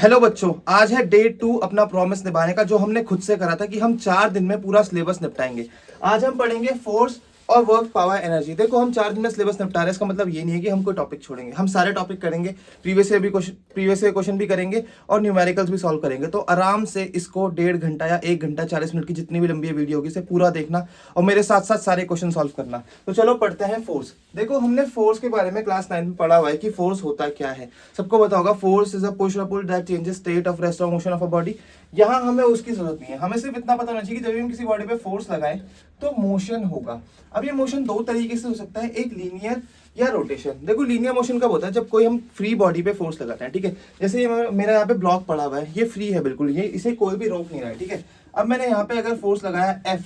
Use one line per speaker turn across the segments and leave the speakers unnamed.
Hello बच्चों, आज है डे 2 अपना प्रॉमिस निभाने का, जो हमने खुद से करा था कि हम 4 दिन में पूरा सिलेबस निपटाएंगे। आज हम पढ़ेंगे फोर्स और वर्क पावर एनर्जी। देखो, हम 4 दिन में सिलेबस निपटा रहे हैं, इसका मतलब ये नहीं है कि हम कोई टॉपिक छोड़ेंगे। हम सारे टॉपिक करेंगे, प्रीवियस ईयर क्वेश्चन भी करेंगे और न्यूमेरिकल्स भी सॉल्व करेंगे। तो आराम से इसको 1.5 घंटा या 1 घंटा 40 मिनट की जितनी भी लंबी वीडियो होगी इसे पूरा देखना और मेरे साथ साथ सारे क्वेश्चन सॉल्व करना। तो चलो पढ़ते हैं फोर्स। देखो, हमने फोर्स के बारे में क्लास 9 में पढ़ा हुआ है कि फोर्स होता क्या है। सबको पता होगा, फोर्स इज अ पुश और pull that changes state of rest और मोशन ऑफ अ बॉडी। यहाँ हमें उसकी जरूरत नहीं है, हमें सिर्फ इतना पता होना चाहिए कि जब भी हम किसी बॉडी पे फोर्स लगाएं तो मोशन होगा। अब ये मोशन दो तरीके से हो सकता है, एक लीनियर या रोटेशन। देखो, लीनियर मोशन कब होता है, जब कोई हम फ्री बॉडी पे फोर्स लगाते हैं, ठीक है। जैसे ये मेरा यहाँ पे ब्लॉक पड़ा हुआ है, ये फ्री है बिल्कुल, ये इसे कोई भी रोक नहीं रहा है, ठीक है। अब मैंने यहाँ पे अगर फोर्स लगाया F,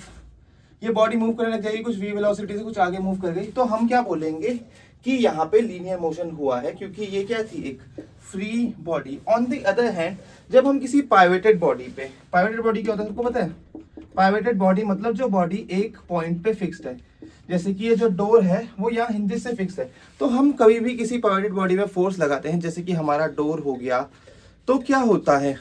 ये बॉडी मूव करने लग जाएगी, कुछ v वेलोसिटी से कुछ आगे मूव कर गई, तो हम क्या बोलेंगे कि यहाँ पे लीनियर मोशन हुआ है, क्योंकि ये क्या थी, एक free body. On the other hand, जब हम किसी पाइवेटेड बॉडी पे, पाइवेटेड बॉडी क्या होता है सबको पता है? पाइवेटेड बॉडी मतलब जो बॉडी एक पॉइंट पे फिक्स्ड है, जैसे कि ये जो डोर है वो यहाँ हिंजेस से फिक्स है। तो हम कभी भी किसी पाइवेटेड बॉडी में फोर्स लगाते हैं, जैसे कि हमारा डोर हो गया, तो क्या होता है,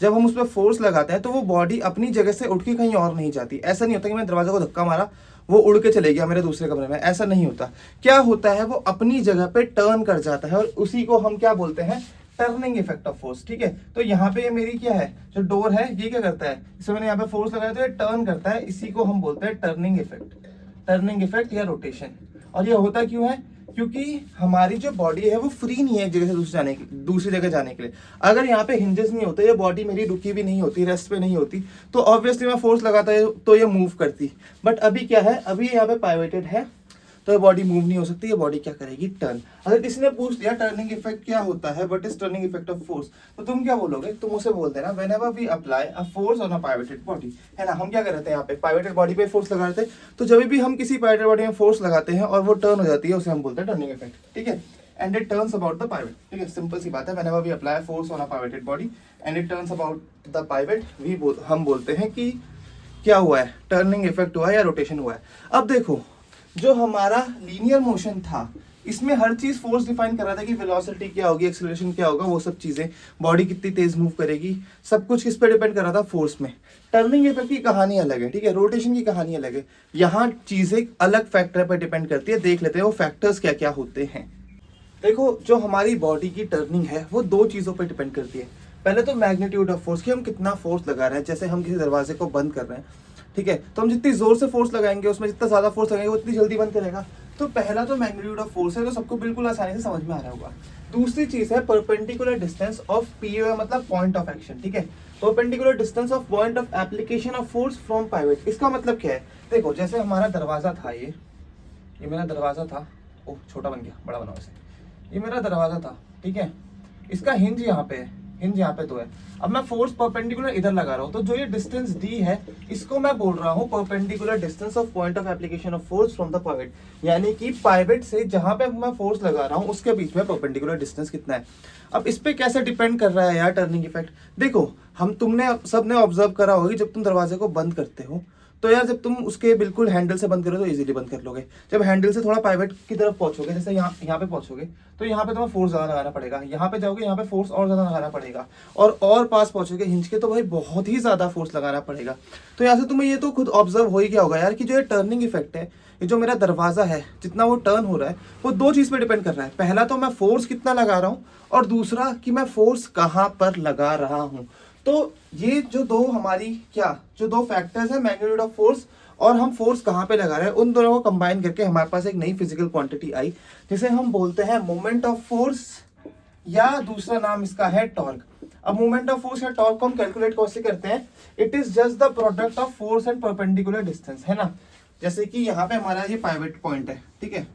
जब हम उस पर फोर्स लगाते हैं तो वो बॉडी अपनी जगह से उठ के कहीं और नहीं जाती। ऐसा नहीं होता कि मैंने दरवाजा को धक्का मारा वो उड़ के चले गया मेरे दूसरे कमरे में, ऐसा नहीं होता। क्या होता है, वो अपनी जगह पे टर्न कर जाता है और उसी को हम क्या बोलते हैं, टर्निंग इफेक्ट ऑफ फोर्स, ठीक है। तो यहाँ पे ये मेरी क्या है, जो डोर है ये क्या करता है, इसमें मैंने यहाँ पे फोर्स लगाया तो ये टर्न करता है, इसी को हम बोलते हैं टर्निंग इफेक्ट, टर्निंग इफेक्ट या रोटेशन। और ये होता क्यों है, क्योंकि हमारी जो बॉडी है वो फ्री नहीं है एक जगह से दूसरी जगह जाने के लिए। अगर यहाँ पे हिंजेस नहीं होते, ये बॉडी मेरी रुकी भी नहीं होती, रेस्ट पे नहीं होती, तो ऑब्वियसली मैं फोर्स लगाता है तो ये मूव करती। बट अभी क्या है, अभी यहाँ पे पाइवेटेड है तो ये बॉडी मूव नहीं हो सकती, ये बॉडी क्या करेगी, टर्न। अगर किसी ने पूछ लिया टर्निंग इफेक्ट क्या होता है, what is turning effect of force, तो तुम क्या बोलोगे, तुम उसे बोल देना whenever we apply a force on a pivoted body, है ना। हम क्या कर रहे थे, यहाँ पे पाइवेटेड बॉडी पे फोर्स लगा रहे थे, तो जब भी हम किसी पाइवेटेड बॉडी में फोर्स लगाते हैं और वो टर्न हो जाती है, उसे हम बोलते हैं टर्निंग इफेक्ट, ठीक है। And it turns about the pivot, ठीक है, सिंपल सी बात है। Whenever we apply force on a pivoted body and it turns about the pivot, हम बोलते हैं कि क्या हुआ है, टर्निंग इफेक्ट हुआ है या रोटेशन हुआ है। अब देखो, जो हमारा लीनियर मोशन था, इसमें हर चीज फोर्स डिफाइन कर रहा था कि वेलोसिटी क्या होगी, एक्सेलरेशन क्या होगा, वो सब चीजें, बॉडी कितनी तेज मूव करेगी, सब कुछ किस पे डिपेंड कर रहा था, फोर्स में। टर्निंग इफेक्ट की कहानी अलग है, ठीक है, रोटेशन की कहानी अलग है। यहाँ चीजें अलग फैक्टर पर डिपेंड करती है, देख लेते हैं वो फैक्टर्स क्या क्या होते हैं। देखो, जो हमारी बॉडी की टर्निंग है वो दो चीजों पर डिपेंड करती है। पहले तो मैग्नीट्यूड ऑफ फोर्स, कि हम कितना फोर्स लगा रहे हैं। जैसे हम किसी दरवाजे को बंद कर रहे हैं, ठीक है, तो हम जितनी जोर से फोर्स लगाएंगे, उसमें जितना ज्यादा फोर्स लगाएंगे वो उतनी जल्दी बंद करेगा। तो पहला तो मैग्नीट्यूड ऑफ फोर्स है, तो सबको बिल्कुल आसानी से समझ में आ रहा होगा। दूसरी चीज है परपेंडिकुलर डिस्टेंस ऑफ पीओ, मतलब पॉइंट ऑफ एक्शन, ठीक है, perpendicular distance of point of application of force from pivot. इसका मतलब क्या है, देखो जैसे हमारा दरवाजा था, ये मेरा दरवाजा था, ओह छोटा बन गया, बड़ा बनाओ इसे। ये मेरा दरवाजा था, ठीक है, इसका हिंज यहाँ पे है, हिंज यहाँ पे तो है। अब मैं फोर्स परपेंडिकुलर इधर लगा रहा हूँ, तो जो ये डिस्टेंस दी है इसको मैं बोल रहा हूँ perpendicular distance of point of application of force from the pivot. यानी कि पाइवेट से जहां पे मैं फोर्स लगा रहा हूँ उसके बीच में परपेंडिकुलर डिस्टेंस कितना है। अब इस पे कैसे डिपेंड कर रहा है यार टर्निंग इफेक्ट। देखो, तुमने सबने ऑब्जर्व करा होगी, जब तुम दरवाजे को बंद करते हो तो यार जब तुम उसके बिल्कुल हैंडल से बंद करो तो इजीली बंद कर लोगे। जब हैंडल से थोड़ा पाइवेट की तरफ पहुंचोगे, जैसे यहाँ पे पहुंचोगे, तो यहाँ पे तुम्हें फोर्स ज्यादा लगाना पड़ेगा। यहाँ पे जाओगे, यहाँ पे फोर्स और ज्यादा लगाना पड़ेगा, और पास पहुंचोगे हिंज के, तो भाई बहुत ही ज्यादा फोर्स लगाना पड़ेगा। तो यहाँ से तुम्हें ये तो खुद ऑब्जर्व हो ही गया होगा यार कि जो ये टर्निंग इफेक्ट है, ये जो मेरा दरवाजा है जितना वो टर्न हो रहा है, वो दो चीज पे डिपेंड कर रहा है। पहला तो मैं फोर्स कितना लगा रहा हूँ, और दूसरा कि मैं फोर्स कहाँ पर लगा रहा हूँ। तो ये जो दो फैक्टर्स है, मैग्नीट्यूड ऑफ फोर्स और हम फोर्स कहाँ पे लगा रहे हैं, उन दोनों को कंबाइन करके हमारे पास एक नई फिजिकल क्वांटिटी आई, जिसे हम बोलते हैं मोमेंट ऑफ फोर्स, या दूसरा नाम इसका है टॉर्क। अब मोमेंट ऑफ फोर्स या टॉर्क को हम कैलकुलेट कैसे करते हैं, it is just the product of force and perpendicular distance, है ना। जैसे कि यहाँ पे हमारा ये पाइवेट पॉइंट है, ठीक है,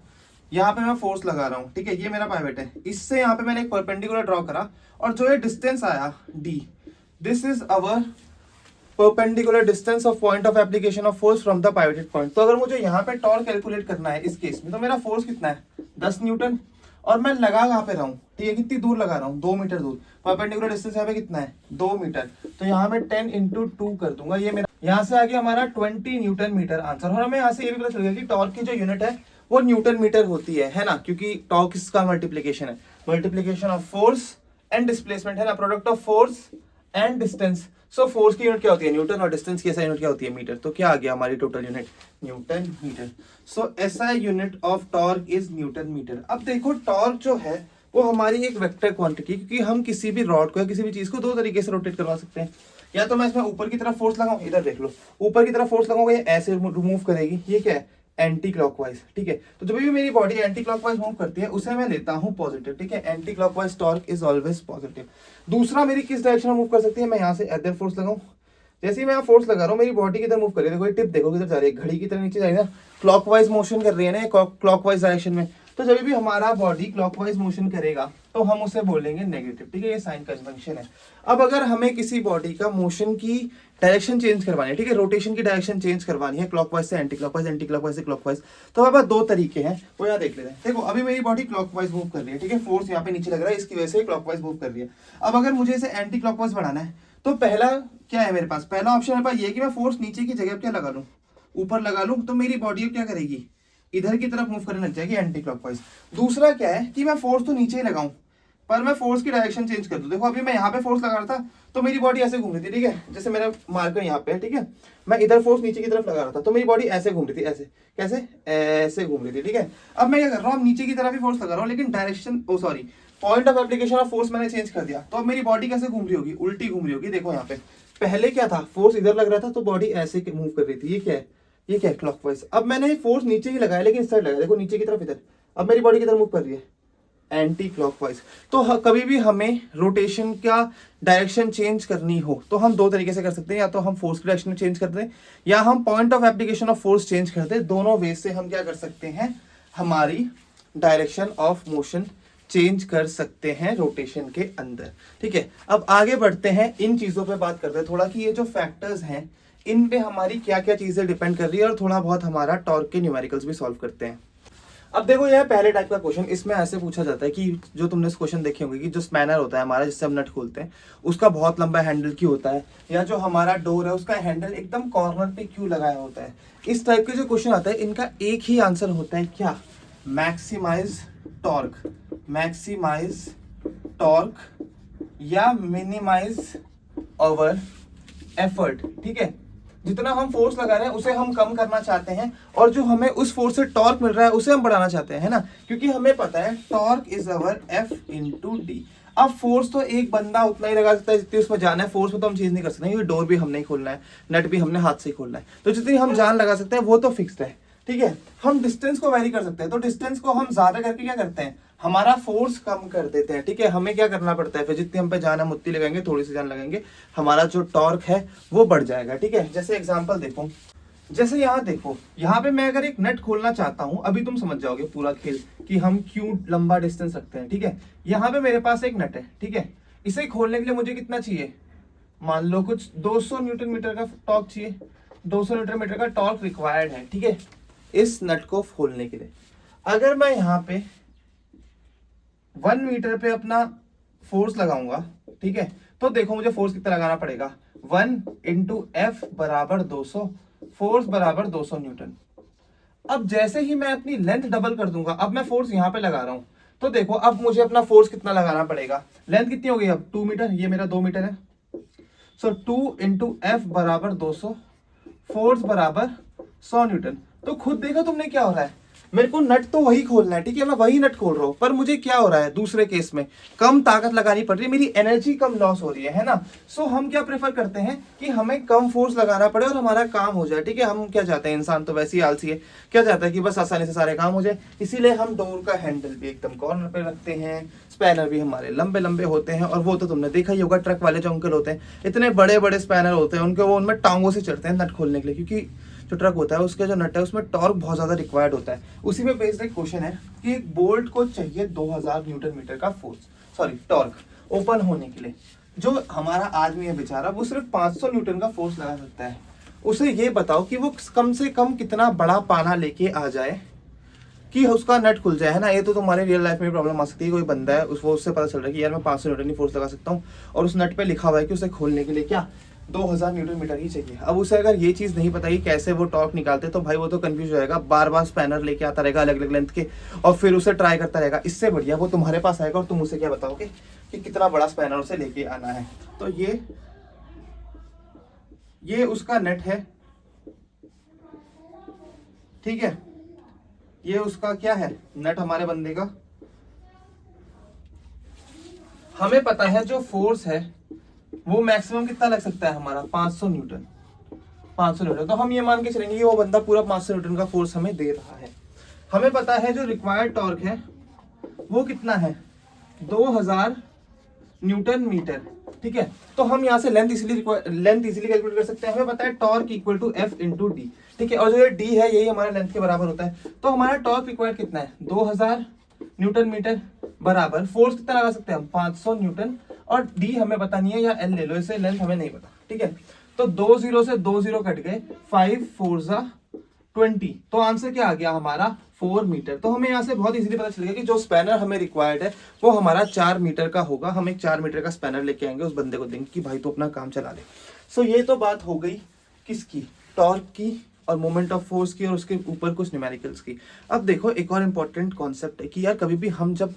यहाँ पे मैं फोर्स लगा रहा हूँ, ठीक है, ये मेरा पाइवेट है, इससे यहाँ पे मैंने एक परपेंडिकुलर ड्रॉ करा, और जो ये डिस्टेंस आया d, this is our perpendicular distance of point of application of force from the pivoted point. तो अगर मुझे यहाँ पे टॉर्क कैलकुलेट करना है इस केस में, तो मेरा फोर्स कितना है, 10 न्यूटन, और मैं लगा कहाँ पे रहा हूँ, ठीक है, कितनी दूर लगा रहा हूँ, 2 मीटर दूर। परपेंडिकुलर डिस्टेंस यहाँ पे कितना है, 2 मीटर, तो यहाँ मैं 10 × 2 कर दूंगा, ये मेरा यहाँ से आगे हमारा 20 न्यूटन मीटर आंसर। और हमें यहाँ से ये भी पता चल गया कि टॉर्क की जो यूनिट है वो न्यूटन मीटर होती है ना, क्योंकि टॉर्क इसका मल्टीप्लीकेशन है, multiplication of force and displacement है ना, product of force and distance. So force की यूनिट क्या होती है न्यूटन और डिस्टेंस की एसआई यूनिट क्या होती है मीटर। तो क्या आ गया हमारी total unit newton metre. So SI unit of torque is newton metre. अब देखो टॉर्क जो है वो हमारी एक वेक्टर क्वांटिटी, क्योंकि हम किसी भी रॉड को या किसी भी चीज को दो तरीके से रोटेट करवा सकते हैं। या तो मैं इसमें ऊपर की तरफ फोर्स लगाऊं, इधर देख लो ऊपर की तरफ फोर्स लगाऊंगा ये ऐसे रिमूव करेगी, ये क्या है एंटी क्लॉकवाइज, ठीक है। तो जब भी मेरी बॉडी एंटी क्लॉकवाइज मूव करती है उसे मैं लेता हूं पॉजिटिव, ठीक है। Anti clockwise torque is always positive. दूसरा मेरी किस डायरेक्शन में मूव कर सकती है, मैं यहाँ से इधर फोर्स लगाऊं, जैसे ही मैं यहाँ फोर्स लगा रहा हूँ मेरी बॉडी किधर मूव कर रही है, देखो ये टिप देखो किधर जा रही है, घड़ी की तरह नीचे जा रही है ना, क्लॉकवाइज मोशन कर रही है ना क्लॉकवाइज डायरेक्शन में। तो जब भी हमारा बॉडी क्लॉकवाइज मोशन करेगा तो हम उसे बोलेंगे नेगेटिव, ठीक है। ये साइन कन्वेंशन है। अब अगर हमें किसी बॉडी का मोशन की डायरेक्शन चेंज करवानी है, ठीक है, रोटेशन की डायरेक्शन चेंज करवानी है क्लॉकवाइज से एंटी क्लॉकवाइज, एंटी क्लॉकवाइज से क्लॉकवाइज, तो हमारे पास दो तरीके हैं, वो यहाँ देख लेते हैं। देखो अभी मेरी बॉडी क्लॉकवाइज मूव कर रही है, ठीक है, फोर्स यहाँ पे नीचे लग रहा है, इसकी वजह से क्लॉकवाइज मूव कर रही है। अब अगर मुझे इसे एंटी क्लॉकवाइज बढ़ाना है तो पहला क्या है मेरे पास, पहला ऑप्शन मेरे पास ये कि मैं फोर्स नीचे की जगह क्या लगा लूं, ऊपर लगा लूं, तो मेरी बॉडी क्या करेगी इधर की तरफ मूव करने लग जाएगी एंटी क्लॉकवाइज। दूसरा क्या है कि मैं फोर्स तो नीचे ही लगाऊं पर मैं फोर्स की डायरेक्शन चेंज कर दूं। देखो अभी मैं यहाँ पे फोर्स लगा रहा था तो मेरी बॉडी ऐसे घूम रही थी, ठीक है, जैसे मेरा मार्कर यहाँ पे है, ठीक है, मैं इधर फोर्स नीचे की तरफ लगा रहा था तो मेरी बॉडी ऐसे घूम रही थी, ऐसे कैसे ऐसे घूम रही थी, ठीक है। अब मैं क्या कर रहा हूँ, नीचे की तरफ भी फोर्स लगा रहा हूँ लेकिन direction point of application of force मैंने चेंज कर दिया, तो अब मेरी बॉडी कैसे घूम रही होगी, उल्टी घूम रही होगी। देखो यहाँ पे पहले क्या था, फोर्स इधर लग रहा था तो बॉडी ऐसे मूव कर रही थी, ये क्या है, ये क्या है क्लॉकवाइज। अब मैंने फोर्स नीचे ही लगाया लेकिन इस साइड लगाया, देखो नीचे की तरफ इधर, अब मेरी बॉडी किधर मूव कर रही है एंटी क्लॉकवाइज। तो कभी भी हमें रोटेशन का डायरेक्शन चेंज करनी हो तो हम दो तरीके से कर सकते हैं, या तो हम फोर्स की डायरेक्शन चेंज कर दें या हम point of application of force change कर दें। दोनों वे से हम क्या कर सकते हैं, हमारी डायरेक्शन ऑफ मोशन चेंज कर सकते हैं रोटेशन के अंदर, ठीक है। अब आगे बढ़ते हैं, इन चीजों पे बात करते हैं थोड़ा कि ये जो फैक्टर्स हैं इन पे हमारी क्या क्या चीजें डिपेंड कर रही है और थोड़ा बहुत हमारा टॉर्क के न्यूमेरिकल्स भी सॉल्व करते हैं। अब देखो यह पहले टाइप का क्वेश्चन, इसमें ऐसे पूछा जाता है कि जो तुमने इस क्वेश्चन देखे होंगे कि जो स्पैनर होता है हमारा जिससे हम नट खोलते हैं उसका बहुत लंबा हैंडल क्यों होता है, या जो हमारा डोर है उसका हैंडल एकदम कॉर्नर पे क्यों लगाया होता है। इस टाइप के जो क्वेश्चन आता है इनका एक ही आंसर होता है, क्या, मैक्सिमाइज टॉर्क, मैक्सिमाइज टॉर्क या मिनिमाइज आवर एफर्ट, ठीक है। जितना हम फोर्स लगा रहे हैं उसे हम कम करना चाहते हैं और जो हमें उस फोर्स से टॉर्क मिल रहा है उसे हम बढ़ाना चाहते हैं, है ना, क्योंकि हमें पता है torque is our F into D. अब फोर्स तो एक बंदा उतना ही लगा सकता है जितनी उसमें जान है, फोर्स में तो हम चेंज नहीं कर सकते, क्योंकि डोर भी हमने ही खोलना है, नट भी हमने हाथ से ही खोलना है, तो जितनी हम जान लगा सकते हैं वो तो फिक्स्ड है, ठीक है। हम डिस्टेंस को वेरी कर सकते हैं, तो डिस्टेंस को हम ज्यादा करके क्या करते हैं, हमारा फोर्स कम कर देते हैं, ठीक है। हमें क्या करना पड़ता है, फिर जितनी हम पे जान है उतनी लगाएंगे, थोड़ी सी जान लगाएंगे, हमारा जो टॉर्क है वो बढ़ जाएगा, ठीक है। जैसे एग्जांपल देखो, जैसे यहाँ देखो, यहाँ पे मैं अगर एक नट खोलना चाहता हूँ, अभी तुम समझ जाओगे पूरा खेल कि हम क्यों लंबा डिस्टेंस रखते हैं, ठीक है। यहाँ पे मेरे पास एक नट है, ठीक है, इसे खोलने के लिए मुझे कितना चाहिए, मान लो कुछ 200 न्यूटन मीटर का टॉर्क चाहिए, 200 न्यूटन मीटर का टॉर्क रिक्वायर्ड है, ठीक है, इस नट को खोलने के लिए। अगर मैं यहाँ पे 1 मीटर पे अपना फोर्स लगाऊंगा, ठीक है, तो देखो मुझे फोर्स कितना लगाना पड़ेगा, 1 इंटू एफ बराबर 200, फोर्स बराबर 200 न्यूटन। अब जैसे ही मैं अपनी लेंथ डबल कर दूंगा, अब मैं फोर्स यहाँ पे लगा रहा हूं, तो देखो अब मुझे अपना फोर्स कितना लगाना पड़ेगा, लेंथ कितनी हो गई अब 2 मीटर, ये मेरा 2 मीटर है, सो 2 इंटू एफ बराबर 200, फोर्स बराबर 100 न्यूटन। तो खुद देखो तुमने क्या हो रहा है, मेरे को नट तो वही खोलना है, ठीक है, मैं वही नट खोल रहा हूं, पर मुझे क्या हो रहा है, दूसरे केस में कम ताकत लगानी पड़ रही है, मेरी एनर्जी कम लॉस हो रही है ना। सो हम क्या प्रेफर करते हैं कि हमें कम फोर्स लगाना पड़े और हमारा काम हो जाए, ठीक है। हम क्या चाहते हैं, इंसान तो वैसे ही आलसी है, क्या चाहता है कि बस आसानी से सारे काम हो जाए, इसीलिए हम डोर का हैंडल भी एकदम कॉर्नर पे रखते हैं, स्पैनर भी हमारे लंबे लंबे होते हैं, और वो तो तुमने देखा ही होगा, ट्रक वाले जो अंकल होते हैं इतने बड़े बड़े स्पैनर होते हैं उनके, वो उनमें टांगों से चढ़ते हैं नट खोलने के लिए, क्योंकि जो ट्रक होता है उसका जो नट है उसमें टॉर्क बहुत ज्यादा रिक्वायर्ड होता है। उसी में बेस्ड एक क्वेश्चन है कि एक बोल्ट को चाहिए 2000 न्यूटन मीटर का टॉर्क ओपन होने के लिए। जो हमारा आदमी है बेचारा वो सिर्फ 500 न्यूटन का फोर्स लगा सकता है। उसे ये बताओ कि वो कम से कम कितना बड़ा पाना लेके आ जाए कि उसका नट खुल जाए, है ना। ये तो तुम्हारे रियल लाइफ में प्रॉब्लम आ सकती है, कोई बंदा है उससे पता चल रहा है कि यार मैं 500 न्यूटन ही फोर्स लगा सकता हूँ और उस नट पे लिखा हुआ है कि उसे खोलने के लिए क्या 2000 न्यूटन मीटर ही चाहिए। अब उसे अगर ये चीज़ नहीं पता कि कैसे वो टॉर्क निकालते तो भाई वो तो कंफ्यूज हो जाएगा, बार बार स्पैनर लेके आता रहेगा अलग अलग लेंथ के और फिर उसे ट्राई करता रहेगा। इससे बढ़िया वो तुम्हारे पास आएगा और तुम उसे क्या बताओगे कि कितना बड़ा स्पैनर उसे लेके आना है। तो ये उसका नेट है, ठीक है, ये उसका क्या है, नेट हमारे बंदे का। हमें पता है जो फोर्स है वो मैक्सिमम कितना लग सकता है हमारा, 500 न्यूटन। 500 न्यूटन, तो हम ये मान के चलेंगे कि वो बंदा पूरा 500 न्यूटन का फोर्स हमें दे रहा है। हमें पता है जो रिक्वायर्ड टॉर्क है वो कितना है, 2000 न्यूटन मीटर, ठीक है। तो हम यहाँ से लेंथ इजीली कैलकुलेट कर सकते हैं। हमें पता है torque equal to F into D, ठीक है, और जो ये डी है यही हमारा लेंथ के बराबर होता है। तो हमारा टॉर्क रिक्वायर्ड कितना है, 2000 न्यूटन मीटर बराबर फोर्स कितना लगा सकते हैं हम, 500 न्यूटन, और डी हमें पता नहीं है, या एल ले लो, इसे लेंथ हमें नहीं पता, ठीक है। तो 2 0 से 2 0 कट गए, 5 4 20, तो आंसर क्या आ गया हमारा, 4 मीटर। तो हमें यहाँ से बहुत इजीली पता चल गया कि जो स्पैनर हमें रिक्वायर्ड है वो हमारा 4 मीटर का होगा। हम एक 4 मीटर का स्पैनर लेके आएंगे, उस बंदे को देंगे कि भाई तो अपना काम चला ले। सो ये तो बात हो गई किसकी, टॉर्क की और मोमेंट ऑफ फोर्स की, और उसके ऊपर कुछ न्यूमेरिकल्स की। अब देखो एक और इम्पॉर्टेंट कॉन्सेप्ट है कि यार कभी भी हम जब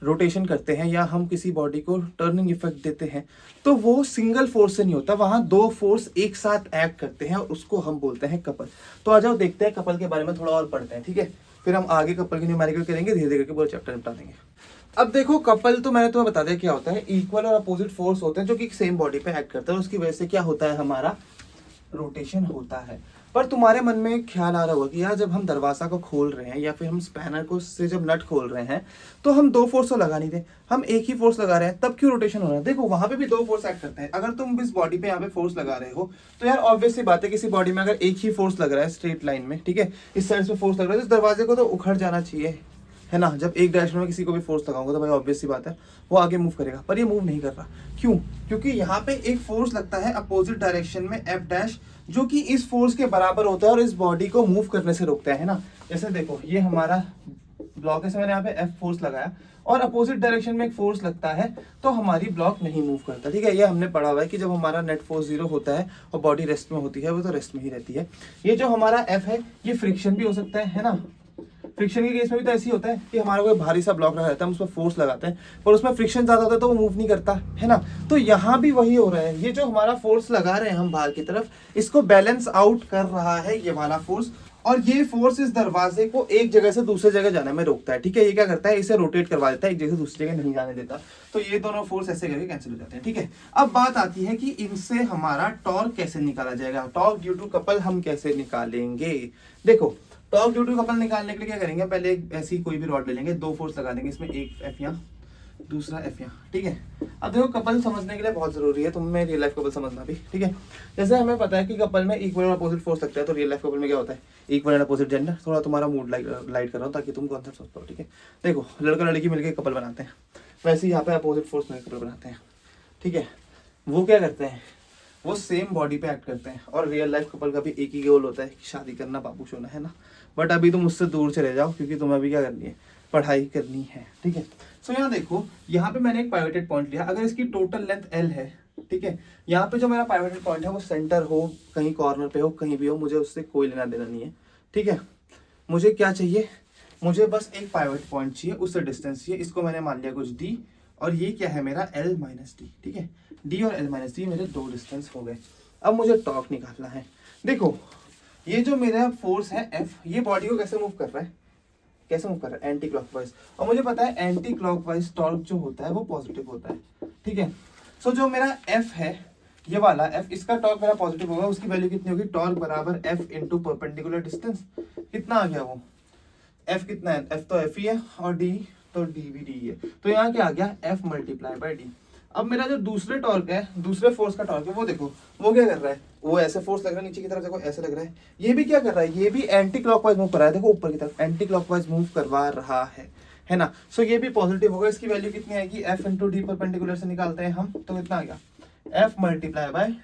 रोटेशन करते हैं या हम किसी बॉडी को टर्निंग इफेक्ट देते हैं तो वो सिंगल फोर्स से नहीं होता, वहां 2 फोर्स एक साथ एक्ट करते हैं और उसको हम बोलते हैं कपल। तो आ जाओ देखते हैं कपल के बारे में थोड़ा और पढ़ते हैं, ठीक है, फिर हम आगे कपल की न्यूमेरिकल करेंगे, धीरे धीरे करके पूरा चैप्टर निपटा देंगे। अब देखो कपल तो मैंने तुम्हें बता दिया क्या होता है, इक्वल और अपोजिट फोर्स होते हैं जो कि सेम बॉडी पे एक्ट करते हैं, उसकी वजह से क्या होता है हमारा रोटेशन होता है। पर तुम्हारे मन में एक ख्याल आ रहा होगा कि यार जब हम दरवाजा को खोल रहे हैं या फिर हम स्पैनर को से जब नट खोल रहे हैं तो हम 2 फोर्स तो लगा नहीं थे, हम एक ही फोर्स लगा रहे हैं, तब क्यों रोटेशन हो रहा है। देखो वहां पे भी 2 फोर्स एक्ट करते हैं। अगर तुम इस बॉडी पे यहाँ पे फोर्स लगा रहे हो तो यार ऑब्वियस सी बात है किसी बॉडी में अगर एक ही फोर्स लग रहा है स्ट्रेट लाइन में, ठीक है, इस साइड से फोर्स लग रहा है तो इस दरवाजे को तो उखड़ जाना चाहिए, है ना। जब एक डायरेक्शन में किसी को भी फोर्स लगाऊंगा तो भाई ऑब्वियस सी बात है वो आगे मूव करेगा, पर ये मूव नहीं कर रहा। क्यों, क्योंकि यहाँ पे एक फोर्स लगता है अपोजिट डायरेक्शन में एफ डैश, जो कि इस फोर्स के बराबर होता है और इस बॉडी को मूव करने से रोकता है ना। जैसे देखो ये हमारा ब्लॉक है, मैंने यहाँ पे एफ फोर्स लगाया और अपोजिट डायरेक्शन में एक फोर्स लगता है तो हमारी ब्लॉक नहीं मूव करता, ठीक है। ये हमने पढ़ा हुआ है कि जब हमारा नेट फोर्स 0 होता है और बॉडी रेस्ट में होती है वो तो रेस्ट में ही रहती है। ये जो हमारा एफ है ये फ्रिक्शन भी हो सकता है ना। फ्रिक्शन के केस में भी तो ऐसे ही होता है कि हमारा कोई भारी सा ब्लॉक रखा रहता है, हम उसमें फोर्स लगाते हैं पर उसमें फ्रिक्शन ज्यादा होता है तो वो मूव नहीं करता, है ना। तो यहाँ भी वही हो रहा है, ये जो हमारा फोर्स लगा रहे हैं हम बाहर की तरफ, इसको बैलेंस आउट कर रहा है ये वाला फोर्स, और ये फोर्स इस दरवाजे को एक जगह से दूसरी जगह जाने में रोकता है, ठीक है। ये क्या करता है, इसे रोटेट करवा देता है, एक जगह से दूसरी जगह नहीं जाने देता। तो ये दोनों फोर्स ऐसे करके कैंसिल हो जाते हैं, ठीक है। अब बात आती है कि इनसे हमारा टॉर्क कैसे निकाला जाएगा, टॉर्क ड्यू टू कपल हम कैसे निकालेंगे। देखो टॉर्क ड्यू टू कपल निकालने के लिए क्या करेंगे, पहले एक ऐसी कोई भी रॉड ले लेंगे, 2 फोर्स लगा देंगे, इसमें एक एफ यहाँ दूसरा एफ यहाँ, ठीक है। अब देखो कपल समझने के लिए बहुत जरूरी है तुम्हें रियल लाइफ कपल समझना भी, ठीक है। जैसे हमें पता है कि कपल में इक्वल और अपोजिट फोर्स लगता है, तो रियल लाइफ कपल में क्या होता है, इक्वल एंड अपोजिट जेंडर। थोड़ा तुम्हारा मूड लाइट कर रहा हूँ ताकि तुम कॉन्सेप्ट समझ पाओ, ठीक है। देखो लड़का लड़की मिलकर कपल बनाते हैं, वैसे यहाँ पे अपोजिट फोर्स मिलकर कपल बनाते हैं, ठीक है। वो क्या करते हैं, वो सेम बॉडी पे एक्ट करते हैं, और रियल लाइफ कपल का भी एक ही गोल होता है कि शादी करना, बाबू सोना, है ना। बट अभी तुम उससे दूर चले जाओ क्योंकि तुम्हें अभी क्या करनी है, पढ़ाई करनी है, ठीक है। सो यहाँ देखो, यहाँ पे मैंने एक पाइवोटेड पॉइंट लिया, अगर इसकी टोटल लेंथ एल है, ठीक है, यहाँ पे जो मेरा पाइवोटेड पॉइंट है वो सेंटर हो, कहीं कॉर्नर पे हो, कहीं भी हो, मुझे उससे कोई लेना देना नहीं है, ठीक है। मुझे क्या चाहिए, मुझे बस एक पाइवोट पॉइंट चाहिए, उससे डिस्टेंस चाहिए, इसको मैंने मान लिया कुछ डी, और ये क्या है मेरा एल माइनस डी, ठीक है। डी और एल माइनस डी मेरे 2 डिस्टेंस हो गए। अब मुझे टॉर्क निकालना है। देखो ये जो मेरा फोर्स है एफ, ये बॉडी को कैसे मूव कर रहा है, कैसे मूव कर रहा है, एंटी क्लॉकवाइज, और मुझे पता है एंटी क्लॉकवाइज टॉर्क जो होता है वो पॉजिटिव होता है, ठीक है। सो जो मेरा एफ है, ये वाला एफ, इसका टॉर्क मेरा पॉजिटिव होगा, उसकी वैल्यू कितनी होगी, टॉर्क बराबर एफ इंटू परपेंडिकुलर डिस्टेंस। कितना आ गया वो, एफ कितना है, एफ तो एफ ही है, और डी तो डी भी डी है, तो यहाँ क्या आ गया, एफ मल्टीप्लाई बाई डी। अब मेरा जो दूसरे टॉर्क है, दूसरे फोर्स का टॉर्क है, वो देखो वो क्या कर रहा है, वो ऐसे फोर्स लग रहा है नीचे की तरफ, देखो ऐसे लग रहा है। ये भी क्या कर रहा है, ये भी एंटी क्लॉकवाइज मूव कर रहा है, देखो ऊपर की तरफ एंटी क्लॉकवाइज मूव करवा रहा है ना। सो ये भी पॉजिटिव होगा। इसकी वैल्यू कितनी आएगी, एफ इंटू डी परपेंडिकुलर से निकालते हैं हम, तो कितना आ गया, F multiply by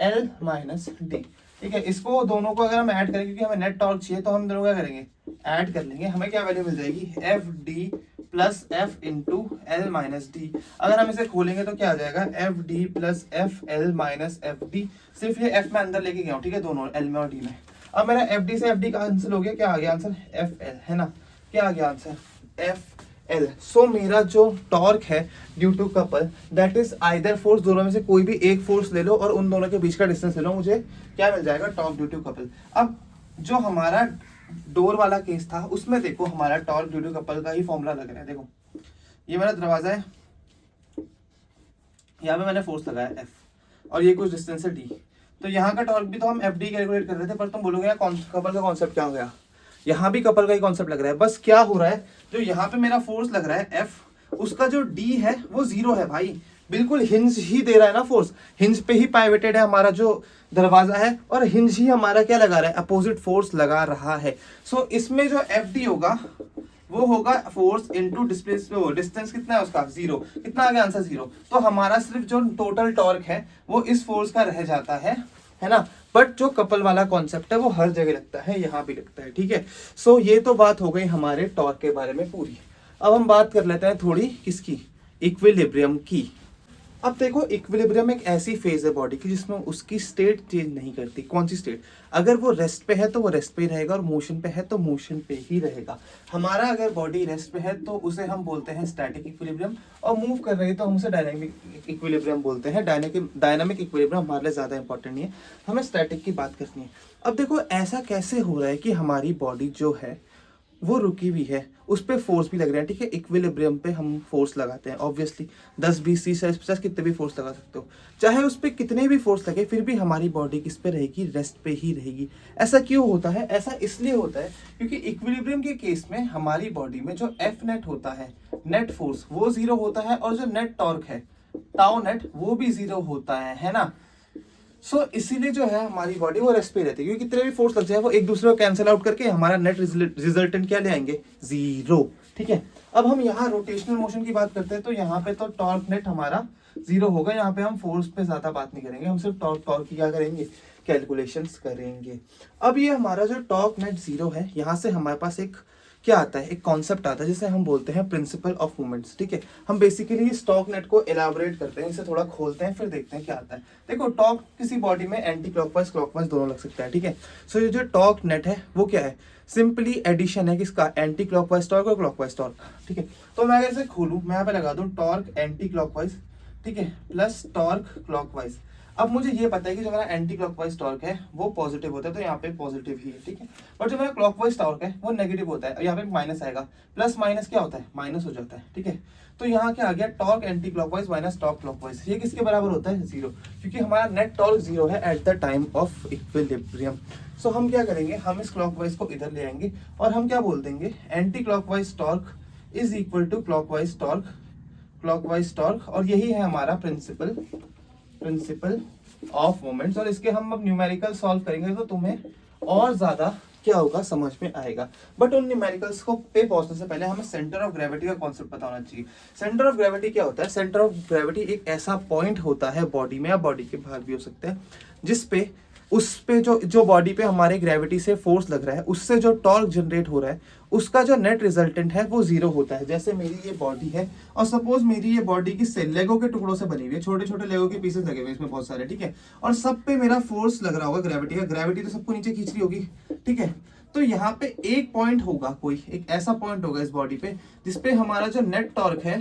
L minus D, ठीक है। इसको दोनों को अगर हम ऐड करें, क्योंकि हमें नेट टॉर्क चाहिए, तो हम दोनों क्या करेंगे, ऐड कर लेंगे, हमें क्या वैल्यू मिल जाएगी, F D plus F into L minus D. अगर हम इसे खोलेंगे तो क्या आ जाएगा, F D plus F L minus F D. सिर्फ ये एफ में अंदर लेके गया हूँ, ठीक है, दोनों एल में और डी में। अब मेरा एफ डी से एफ डी का आंसर हो गया, क्या आ गया आंसर, एफ एल, है ना। क्या आ गया आंसर, एफ L। सो मेरा जो टॉर्क है due to couple that is either force, दोनों में से कोई भी एक फोर्स ले लो और उन दोनों के बीच का डिस्टेंस ले लो, मुझे क्या मिल जाएगा, टॉर्क ड्यू टू कपल। अब जो हमारा डोर वाला केस था उसमें देखो हमारा टॉर्क ड्यू टू कपल का ही फॉर्मूला लग रहा है। देखो ये मेरा दरवाजा है, यहाँ पे मैंने फोर्स लगाया F और ये कुछ डिस्टेंस है D, तो यहाँ का टॉर्क भी तो हम FD कैलकुलेट कर रहे थे, पर तुम बोलोगे यार कपल का कॉन्सेप्ट क्या हो गया, यहाँ भी कपल का ही कॉन्सेप्ट लग रहा है। बस क्या हो रहा है, जो यहाँ पे मेरा फोर्स लग रहा है F, उसका जो D है वो 0 है भाई, बिल्कुल हिंज ही दे रहा है ना फोर्स, हिंज पे ही पाइवेटेड है हमारा जो दरवाजा है और हिंज ही हमारा क्या लगा रहा है, अपोजिट फोर्स लगा रहा है। सो इसमें जो FD होगा वो होगा फोर्स इनटू डिस्टेंस कितना है उसका 0, कितना आ गया आंसर 0। तो हमारा सिर्फ जो टोटल टॉर्क है वो इस फोर्स का रह जाता है ना। बट जो कपल वाला कॉन्सेप्ट है वो हर जगह लगता है, यहाँ भी लगता है, ठीक है। सो ये तो बात हो गई हमारे टॉर्क के बारे में पूरी। अब हम बात कर लेते हैं थोड़ी किसकी, इक्विलिब्रियम की। अब देखो इक्विलिब्रियम एक ऐसी फेज है बॉडी की जिसमें उसकी स्टेट चेंज नहीं करती। कौन सी स्टेट, अगर वो रेस्ट पे है तो वो रेस्ट पे ही रहेगा और मोशन पे है तो मोशन पे ही रहेगा। हमारा अगर बॉडी रेस्ट पे है तो उसे हम बोलते हैं स्टैटिक इक्विलिब्रियम, और मूव कर रही है तो हम उसे डायनामिक इक्विलिब्रियम बोलते हैं। डायनामिक इक्विलिब्रियम हमारे लिए ज्यादा इंपॉर्टेंट नहीं है, हमें स्टैटिक की बात करनी है। अब देखो ऐसा कैसे हो रहा है कि हमारी बॉडी जो है वो रुकी हुई है, उस पर फोर्स भी लग रहा है, ठीक है। इक्विलिब्रियम पे हम फोर्स लगाते हैं ऑब्वियसली, 10 20 30 40 50 कितने भी फोर्स लगा सकते हो, चाहे उस पर कितने भी फोर्स लगे फिर भी हमारी बॉडी किस पे रहेगी, रेस्ट पे ही रहेगी। ऐसा क्यों होता है, ऐसा इसलिए होता है क्योंकि इक्विलिब्रियम के केस में हमारी बॉडी में जो F नेट होता है, नेट फोर्स, वो 0 होता है और जो नेट टॉर्क है टाउ नेट वो भी 0 होता है ना। सो इसीलिए जो है हमारी बॉडी वो रेस्ट पे रहती है, क्योंकि कितने भी फोर्स लग जाए वो एक दूसरे को कैंसिल आउट करके हमारा नेट रिजल्टेंट क्या ले आएंगे, 0, ठीक है। अब हम यहाँ रोटेशनल मोशन की बात करते हैं तो यहाँ पे तो टॉर्क नेट हमारा 0 होगा, यहाँ पे हम फोर्स पे ज्यादा बात नहीं करेंगे, हम सिर्फ टॉर्क की क्या करेंगे, कैलकुलेशंस करेंगे। अब ये हमारा जो टॉर्क नेट 0 है, यहाँ से हमारे पास एक क्या आता है, एक कॉन्सेप्ट आता है जिसे हम बोलते हैं प्रिंसिपल ऑफ मूवमेंट्स, ठीक है। हम बेसिकली इस टॉर्क नेट को एलाबोरेट करते हैं, इसे थोड़ा खोलते हैं फिर देखते हैं क्या आता है। देखो टॉर्क किसी बॉडी में एंटी क्लॉकवाइज क्लॉकवाइज दोनों लग सकता है, ठीक है। सो ये जो टॉर्क नेट है वो क्या है, सिंपली एडिशन है किसका, एंटी क्लॉकवाइज टॉर्क और क्लॉकवाइज टॉर्क, ठीक है। तो मैं अगर इसे खोलूं, मैं यहाँ पे लगा दूं टॉर्क एंटी क्लॉकवाइज, ठीक है, प्लस टॉर्क क्लॉकवाइज। अब मुझे ये पता है कि जो मेरा एंटी क्लॉकवाइज टॉर्क है वो पॉजिटिव होता है, तो यहाँ पे पॉजिटिव ही है, ठीक है। और जो मेरा क्लॉकवाइज टॉर्क है वो नेगेटिव होता है, और यहाँ पे माइनस आएगा, प्लस माइनस क्या होता है, माइनस हो जाता है, ठीक है। तो यहाँ क्या आ गया, torque anti clockwise minus torque clockwise, ये किसके बराबर होता है, 0, क्योंकि हमारा नेट टॉर्क 0 है at the time of equilibrium. So हम क्या करेंगे, हम इस क्लॉकवाइज को इधर ले आएंगे और हम क्या बोल देंगे, anti clockwise torque is equal to clockwise torque, और यही है हमारा प्रिंसिपल ऑफ मोमेंट्स। और इसके हम अब न्यूमेरिकल सॉल्व करेंगे तो तुम्हें और ज्यादा क्या होगा, समझ में आएगा। बट उन न्यूमेरिकल्स को पे पहुंचने से पहले हमें सेंटर ऑफ ग्रेविटी का कॉन्सेप्ट पता होना चाहिए। सेंटर ऑफ ग्रेविटी क्या होता है, सेंटर ऑफ ग्रेविटी एक ऐसा पॉइंट होता है बॉडी में या बॉडी के बाहर भी हो सकता है, जिसपे उस पे जो बॉडी पे हमारे ग्रेविटी से फोर्स लग रहा है, उससे जो टॉर्क जनरेट हो रहा है उसका जो नेट रिजल्टेंट है वो 0 होता है। जैसे मेरी ये बॉडी है और सपोज मेरी ये बॉडी की लेगों के टुकड़ों से बनी हुई है, छोटे छोटे लेगों के पीसेस लगे हुए इसमें बहुत सारे, ठीक है। और सब पे मेरा फोर्स लग रहा होगा ग्रेविटी का, ग्रेविटी तो सबको नीचे खींच रही होगी, ठीक है। तो यहाँ पे एक पॉइंट होगा, कोई एक ऐसा पॉइंट होगा इस बॉडी पे जिसपे हमारा जो नेट टॉर्क है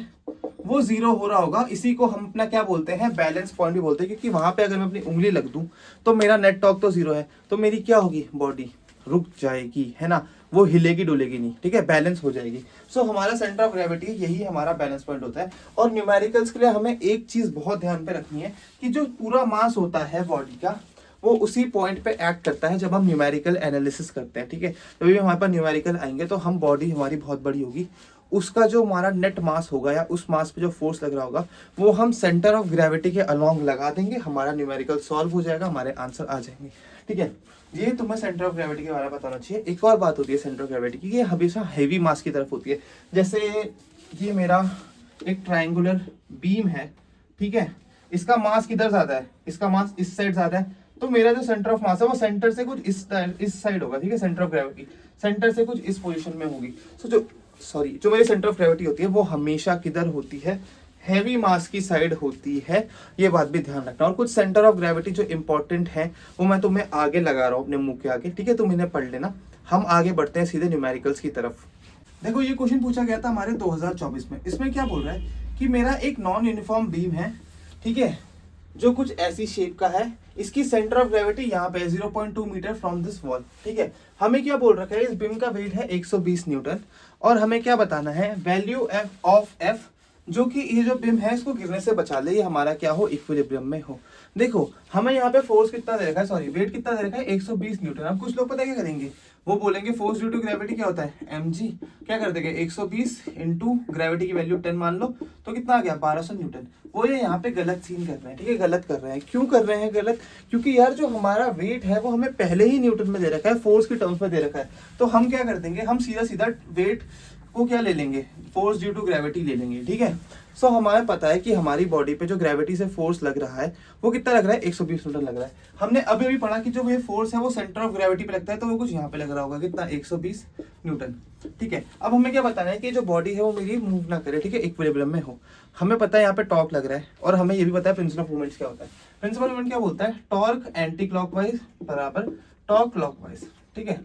वो 0 हो रहा होगा। इसी को हम अपना क्या बोलते हैं, बैलेंस पॉइंट भी बोलते हैं, क्योंकि वहां पे अगर मैं अपनी उंगली लग दूं तो मेरा नेट टॉर्क तो 0 है, तो मेरी क्या होगी, बॉडी रुक जाएगी, है ना, वो हिलेगी डुलेगी नहीं, ठीक है, बैलेंस हो जाएगी। सो हमारा सेंटर ऑफ ग्रेविटी यही हमारा बैलेंस पॉइंट होता है। और न्यूमेरिकल्स के लिए हमें एक चीज बहुत ध्यान पे रखनी है कि जो पूरा मास होता है बॉडी का वो उसी पॉइंट पे एक्ट करता है जब हम न्यूमेरिकल एनालिसिस करते हैं, ठीक है। जब भी हमारे पास न्यूमेरिकल आएंगे तो हम बॉडी हमारी बहुत बड़ी होगी, उसका जो हमारा नेट मास होगा या उस मास पे जो फोर्स लग रहा होगा वो हम सेंटर ऑफ ग्रेविटी के अलोंग लगा देंगे, हमारा न्यूमेरिकल सॉल्व हो जाएगा, हमारे आंसर आ जाएंगे, ठीक है। ये तुम्हें सेंटर ऑफ ग्रेविटी के बारे में बताना चाहिए। एक और बात होती है सेंटर ऑफ ग्रेविटी की, ये हमेशा हैवी मास की तरफ होती है। जैसे ये मेरा एक ट्रायंगुलर बीम है, ठीक है, इसका मास किधर ज्यादा है, इसका मास इस साइड ज्यादा है, तो मेरा जो सेंटर ऑफ मास है वो सेंटर से कुछ इस साइड होगा, ठीक है। सेंटर ऑफ ग्रेविटी सेंटर से कुछ इस पोजीशन में होगी। सो जो मेरी सेंटर ऑफ ग्रेविटी होती है वो हमेशा किधर होती है, हैवी मास की साइड होती है, ये बात भी ध्यान रखना। और कुछ सेंटर ऑफ ग्रेविटी जो इंपॉर्टेंट है वो मैं तुम्हें आगे लगा रहा हूँ अपने मुंह के आगे, ठीक है, तुम इन्हें पढ़ लेना। हम आगे बढ़ते हैं सीधे न्यूमेरिकल्स की तरफ। देखो ये क्वेश्चन पूछा गया था हमारे 2024 में। इसमें क्या बोल रहा है कि मेरा एक नॉन यूनिफॉर्म बीम है, ठीक है, जो कुछ ऐसी शेप का है, इसकी सेंटर ऑफ ग्रेविटी यहाँ पे 0.2 मीटर फ्रॉम दिस वॉल, ठीक है। हमें क्या बोल रखा है, इस बीम का वेट है 120 न्यूटन और हमें क्या बताना है, वैल्यू एफ ऑफ एफ, जो कि ये जो बीम है इसको गिरने से बचा ले, ये हमारा क्या हो, इक्विलिब्रियम में हो। देखो हमें यहाँ पे फोर्स कितना दे रखा है, सॉरी वेट कितना दे रखा है, 120 न्यूटन। अब कुछ लोग पता है क्या करेंगे, वो बोलेंगे फोर्स ड्यू टू ग्रेविटी क्या होता है, mg। क्या कर देंगे 120 इंटू ग्रेविटी की वैल्यू 10 मान लो, तो कितना आ गया 1200 न्यूटन। वो ये यहाँ पे गलत सीन कर रहे हैं, ठीक है, गलत कर रहे हैं। क्यों कर रहे हैं गलत, क्योंकि यार जो हमारा वेट है वो हमें पहले ही न्यूटन में दे रखा है, फोर्स की टर्म्स में दे रखा है। तो हम क्या कर देंगे, हम सीधा सीधा वेट को क्या ले लेंगे, फोर्स ड्यू टू ग्रेविटी ले लेंगे, ठीक है। सो हमें पता है कि हमारी बॉडी पे जो ग्रेविटी से फोर्स लग रहा है वो कितना लग रहा है, 120 न्यूटन लग रहा है। हमने अभी भी पढ़ा कि जो ये फोर्स है वो सेंटर ऑफ ग्रेविटी पे लगता है, तो वो कुछ यहाँ पे लग रहा होगा, कितना 120 न्यूटन, ठीक है। अब हमें क्या बताना है कि जो बॉडी है वो मेरी मूव ना करे, ठीक है, इक्विलिब्रियम में हो। हमें पता है यहाँ पे टॉर्क लग रहा है और हमें ये भी पता है प्रिंसिपल ऑफ मूवमेंट्स क्या होता है। प्रिंसिपल मूवमेंट क्या बोलता है, टॉर्क एंटी क्लॉकवाइज बराबर टॉर्क क्लॉकवाइज, ठीक है।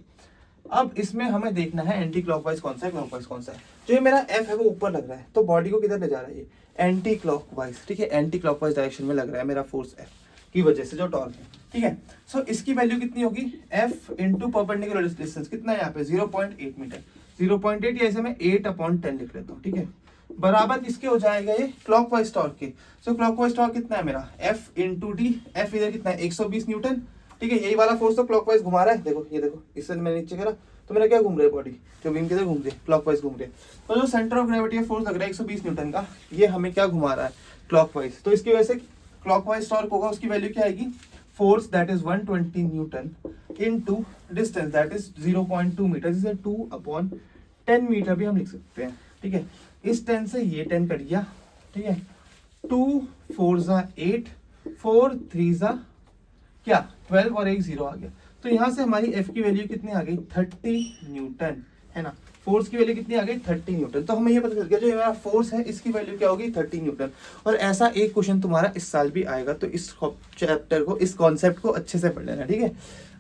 अब इसमें हमें देखना है एंटी क्लॉकवाइज कौन सा है, क्लॉकवाइज कौन सा है। जो ये मेरा एफ है वो ऊपर लग रहा है, तो बॉडी को किधर ले जा रहा है, ये एंटी क्लॉकवाइज, ठीक है, एंटी क्लॉकवाइज डायरेक्शन में लग रहा है मेरा फोर्स एफ की वजह से जो टॉर्क है, ठीक है। सो इसकी वैल्यू कितनी होगी, एफ इंटू परपेंडिकुलर डिस्टेंस कितना है यहाँ पे 0.8 मीटर, 0.8 या ऐसे मैं 8/10 लिख लेता हूँ, ठीक है, बराबर किसके हो जाएगा, ये क्लॉकवाइज टॉर्क के। सो क्लॉकवाइज टॉर्क कितना है मेरा, एफ इंटू डी, एफ इधर कितना है 120 न्यूटन, ठीक है। यही वाला फोर्स तो क्लॉकवाइज घुमा रहा है, देखो ये देखो, इससे मैंने नीचे करा तो मेरा क्या घूम रहा है, बॉडी जो बीम किधर घूम रही है, क्लॉकवाइज घूम रही है। तो जो सेंटर ऑफ ग्रेविटी है फोर्स लग रहा है 120 न्यूटन का, ये हमें क्या घुमा रहा है, क्लॉकवाइज। तो इसकी वजह से क्लॉकवाइज टॉर्क होगा, उसकी वैल्यू क्या आएगी, force that is 120 newton into distance that is 0.2 metre, जिसे 2/10 मीटर भी हम लिख सकते हैं, ठीक है। इस 10 से ये 10 कट गया, ठीक है, 2 4 ज़ा 8, 4 3 ज़ा क्या 12 और एक 0 आ गया। तो यहाँ से हमारी एफ की वैल्यू कितनी आ गई, 30 न्यूटन, है ना। फोर्स की वैल्यू कितनी आ गई, 30 न्यूटन। तो हमें ये पता चल गया जो हमारा फोर्स है इसकी वैल्यू क्या होगी, 30 न्यूटन। और ऐसा एक क्वेश्चन तुम्हारा इस साल भी आएगा, तो इस चैप्टर को, इस कॉन्सेप्ट को अच्छे से पढ़ लेना, ठीक है।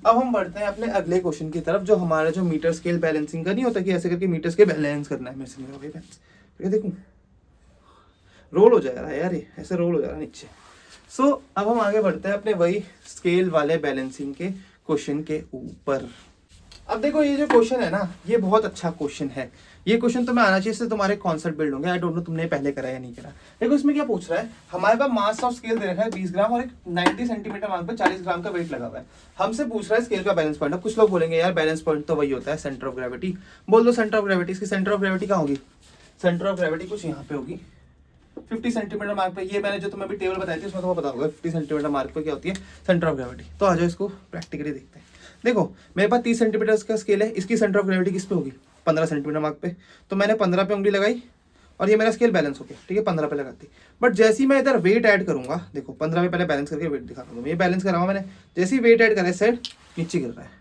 अब हम बढ़ते हैं अपने अगले क्वेश्चन की तरफ, जो हमारा जो मीटर स्केल बैलेंसिंग का नहीं होता कि ऐसे करके मीटर स्केल बैलेंस करना है, मेरे से नहीं होगा, देखूँ रोल हो जा रहा है यार, ये ऐसे रोल हो जा रहा है नीचे। सो अब हम आगे बढ़ते हैं अपने वही स्केल वाले बैलेंसिंग के क्वेश्चन के ऊपर। अब देखो ये जो क्वेश्चन है ना, ये बहुत अच्छा क्वेश्चन है। ये क्वेश्चन तुम्हें आना चाहिए, इससे तुम्हारे कॉन्सेप्ट बिल्ड होंगे। आई डोंट नो तुमने पहले करा या नहीं करा। देखो इसमें क्या पूछ रहा है, हमारे पास मास ऑफ स्केल दे रखा है 20 ग्राम और एक 90 सेंटीमीटर मार्क पे 40 ग्राम का वेट लगा हुआ है। हमसे पूछ रहा है स्केल का बैलेंस पॉइंट। कुछ लोग बोलेंगे यार बैलेंस पॉइंट तो वही होता है सेंटर ऑफ ग्रेविटी। बोल दो सेंटर ऑफ ग्रेविटी। इसकी सेंटर ऑफ ग्रेविटी कहाँ होगी, सेंटर ऑफ ग्रेविटी कुछ यहाँ पे होगी 50 सेंटीमीटर मार्क पे। ये मैंने जो तुम्हें भी टेबल बताई थी उसमें तुम्हें पता होगा 50 सेंटीमीटर मार्क पे क्या होती है सेंटर ऑफ ग्रेविटी। तो आ जाओ इसको प्रैक्टिकली देखते हैं। देखो मेरे पास 30 सेंटीमीटर का स्केल है, इसकी सेंटर ऑफ ग्रेविटी किस पे होगी 15 सेंटीमीटर मार्क पे। तो मैंने 15 पे उंगली लगाई और ये मेरा स्केल बैलेंस हो गया, ठीक है, 15 पे लगाती। बट जैसे ही मैं इधर वेट ऐड करूंगा, देखो 15 पे पहले बैलेंस करके वेट दिखा दूंगा, ये बैलेंस करा हुआ मैंने। जैसे ही वेट ऐड करे साइड नीचे गिर रहा है,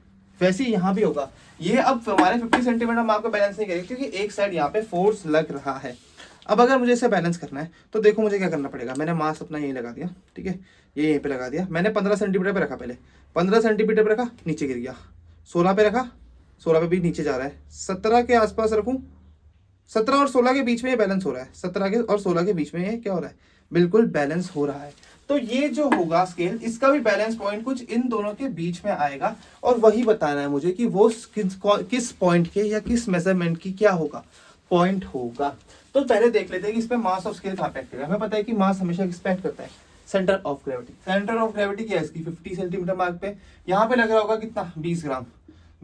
वैसे ही यहाँ भी होगा। ये अब हमारे 50 सेंटीमीटर मार्क पे बैलेंस नहीं करेगी क्योंकि एक साइड यहाँ पे फोर्स लग रहा है। अब अगर मुझे इसे बैलेंस करना है तो देखो मुझे क्या करना पड़ेगा। मैंने मास अपना यहीं लगा दिया, ठीक है, ये यहीं पे लगा दिया। मैंने 15 सेंटीमीटर पे रखा, पहले 15 सेंटीमीटर पे रखा, नीचे गिर गया। 16 पे रखा, 16 पे भी नीचे जा रहा है। 17 के आसपास रखूं, 17 और 16 के बीच में ये बैलेंस हो रहा है। 17 के और 16 के बीच में ये क्या हो रहा है, बिल्कुल बैलेंस हो रहा है। तो ये जो होगा स्केल, इसका भी बैलेंस पॉइंट कुछ इन दोनों के बीच में आएगा और वही बताना है मुझे कि वो किस पॉइंट के या किस मेजरमेंट की क्या होगा, पॉइंट होगा। तो पहले देख लेते हैं कि इस पे मास ऑफ स्केल कहाँ पे एक्ट करेगा। हमें पता है कि मास हमेशा एक्सपेक्ट करता है centre of gravity. Centre of gravity क्या है इसकी 50 सेंटीमीटर मार्क पे। यहाँ पे लग रहा होगा कितना 20 ग्राम।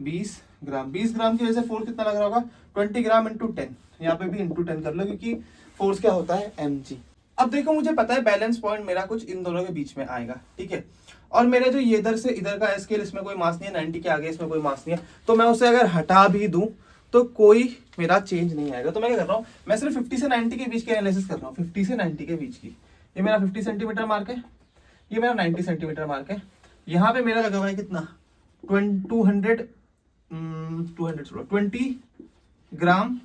20 ग्राम की वजह से फोर्स कितना लग रहा होगा 20 ग्राम इंटू 10। यहाँ पे भी इंटू 10 कर लो क्योंकि फोर्स क्या होता है mg। अब देखो मुझे पता है बैलेंस पॉइंट मेरा कुछ इन दोनों के बीच में आएगा, ठीक है। और मेरे जो ये इधर से इधर का स्केल, इसमें कोई मास नहीं है, 90 के आगे इसमें कोई मास नहीं है, तो मैं उसे अगर हटा भी दूं तो कोई मेरा चेंज नहीं आएगा। तो मैं क्या कर रहा हूँ, मैं सिर्फ 50 से 90 के बीच की एनालिसिस कर रहा हूँ। 50 से 90 के बीच की, ये मेरा 50 सेंटीमीटर मार्क है, ये मेरा 90 सेंटीमीटर मार्क है। यहाँ पे मेरा लगा हुआ है कितना 20 ग्राम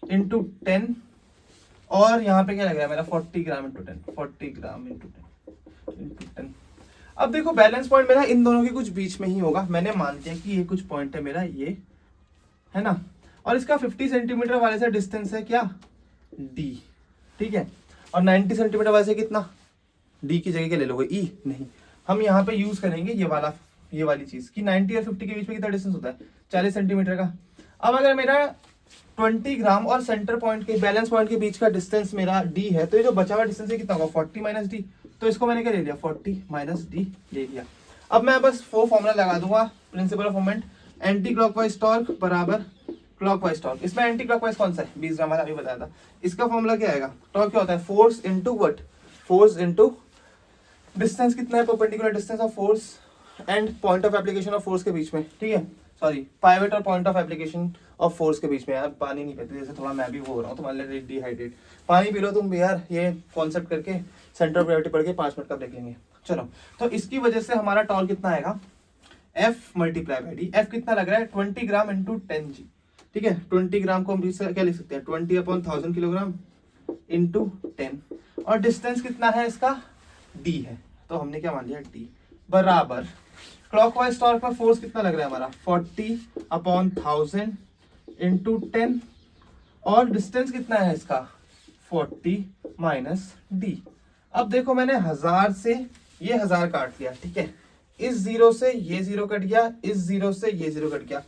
इंटू 10 और यहाँ पे क्या लग रहा है मेरा 40 ग्राम इंटू 10, 40 ग्राम इंटू 10। अब देखो बैलेंस पॉइंट मेरा इन दोनों के कुछ बीच में ही होगा। मैंने मान लिया कि ये कुछ पॉइंट है मेरा, ये है ना। और इसका 50 सेंटीमीटर वाले से डिस्टेंस है क्या, d, ठीक है। और 90 सेंटीमीटर वाले से कितना, d की जगह क्या ले लोगे, e, नहीं, हम यहाँ पे यूज करेंगे ये वाली चीज कि 90 और 50 के बीच में कितना डिस्टेंस होता है, 40 सेंटीमीटर का। अब अगर मेरा 20 ग्राम और सेंटर पॉइंट के बैलेंस पॉइंट के बीच का डिस्टेंस मेरा d है, तो ये जो बचा हुआ डिस्टेंस है कितना होगा, 40 माइनस डी। तो इसको मैंने क्या ले लिया, 40 माइनस डी ले लिया। अब मैं बस वो फॉर्मूला लगा दूंगा, principle of moment, anti clockwise torque बराबर क्लॉकवाइज टॉर्क। इसमें एंटी क्लॉकवाइज कौन सा है, 20 ग्राम वाला अभी बताया था। इसका फॉर्मूला क्या आएगा, टॉर्क क्या होता है, force into what, force into distance कितना है, perpendicular distance of force and point of application of force के बीच में, ठीक है, सॉरी पाइवट और point of application of force के बीच में। यार पानी नहीं पीते, जैसे थोड़ा मैं भी वो हो रहा हूँ, तुम्हारे लिए डिहाइड्रेट, पानी पी लो तुम भी यार, ये कॉन्सेप्ट करके सेंटर ऑफ ग्रेविटी पढ़ के 5 मिनट का ब्रेक लेंगे। चलो, तो इसकी वजह से हमारा टॉर्क कितना आएगा, F multiply by D. F कितना लग रहा है, 20 ग्राम इंटू 10 जी, ठीक है। 20 ग्राम को हम क्या लिख सकते हैं, 20/1000 किलोग्राम इंटू 10, और डिस्टेंस कितना है इसका, d है, तो हमने क्या मान लिया, d बराबर क्लॉकवाइज टॉर्क में फोर्स कितना लग रहा है हमारा, 40/1000 इंटू 10, और डिस्टेंस कितना है इसका, 40 माइनस डी। अब देखो मैंने 1000 से ये 1000 काट लिया, ठीक है, इस 0 से ये 0 कट गया, इस 0 से ये 0 कट गया।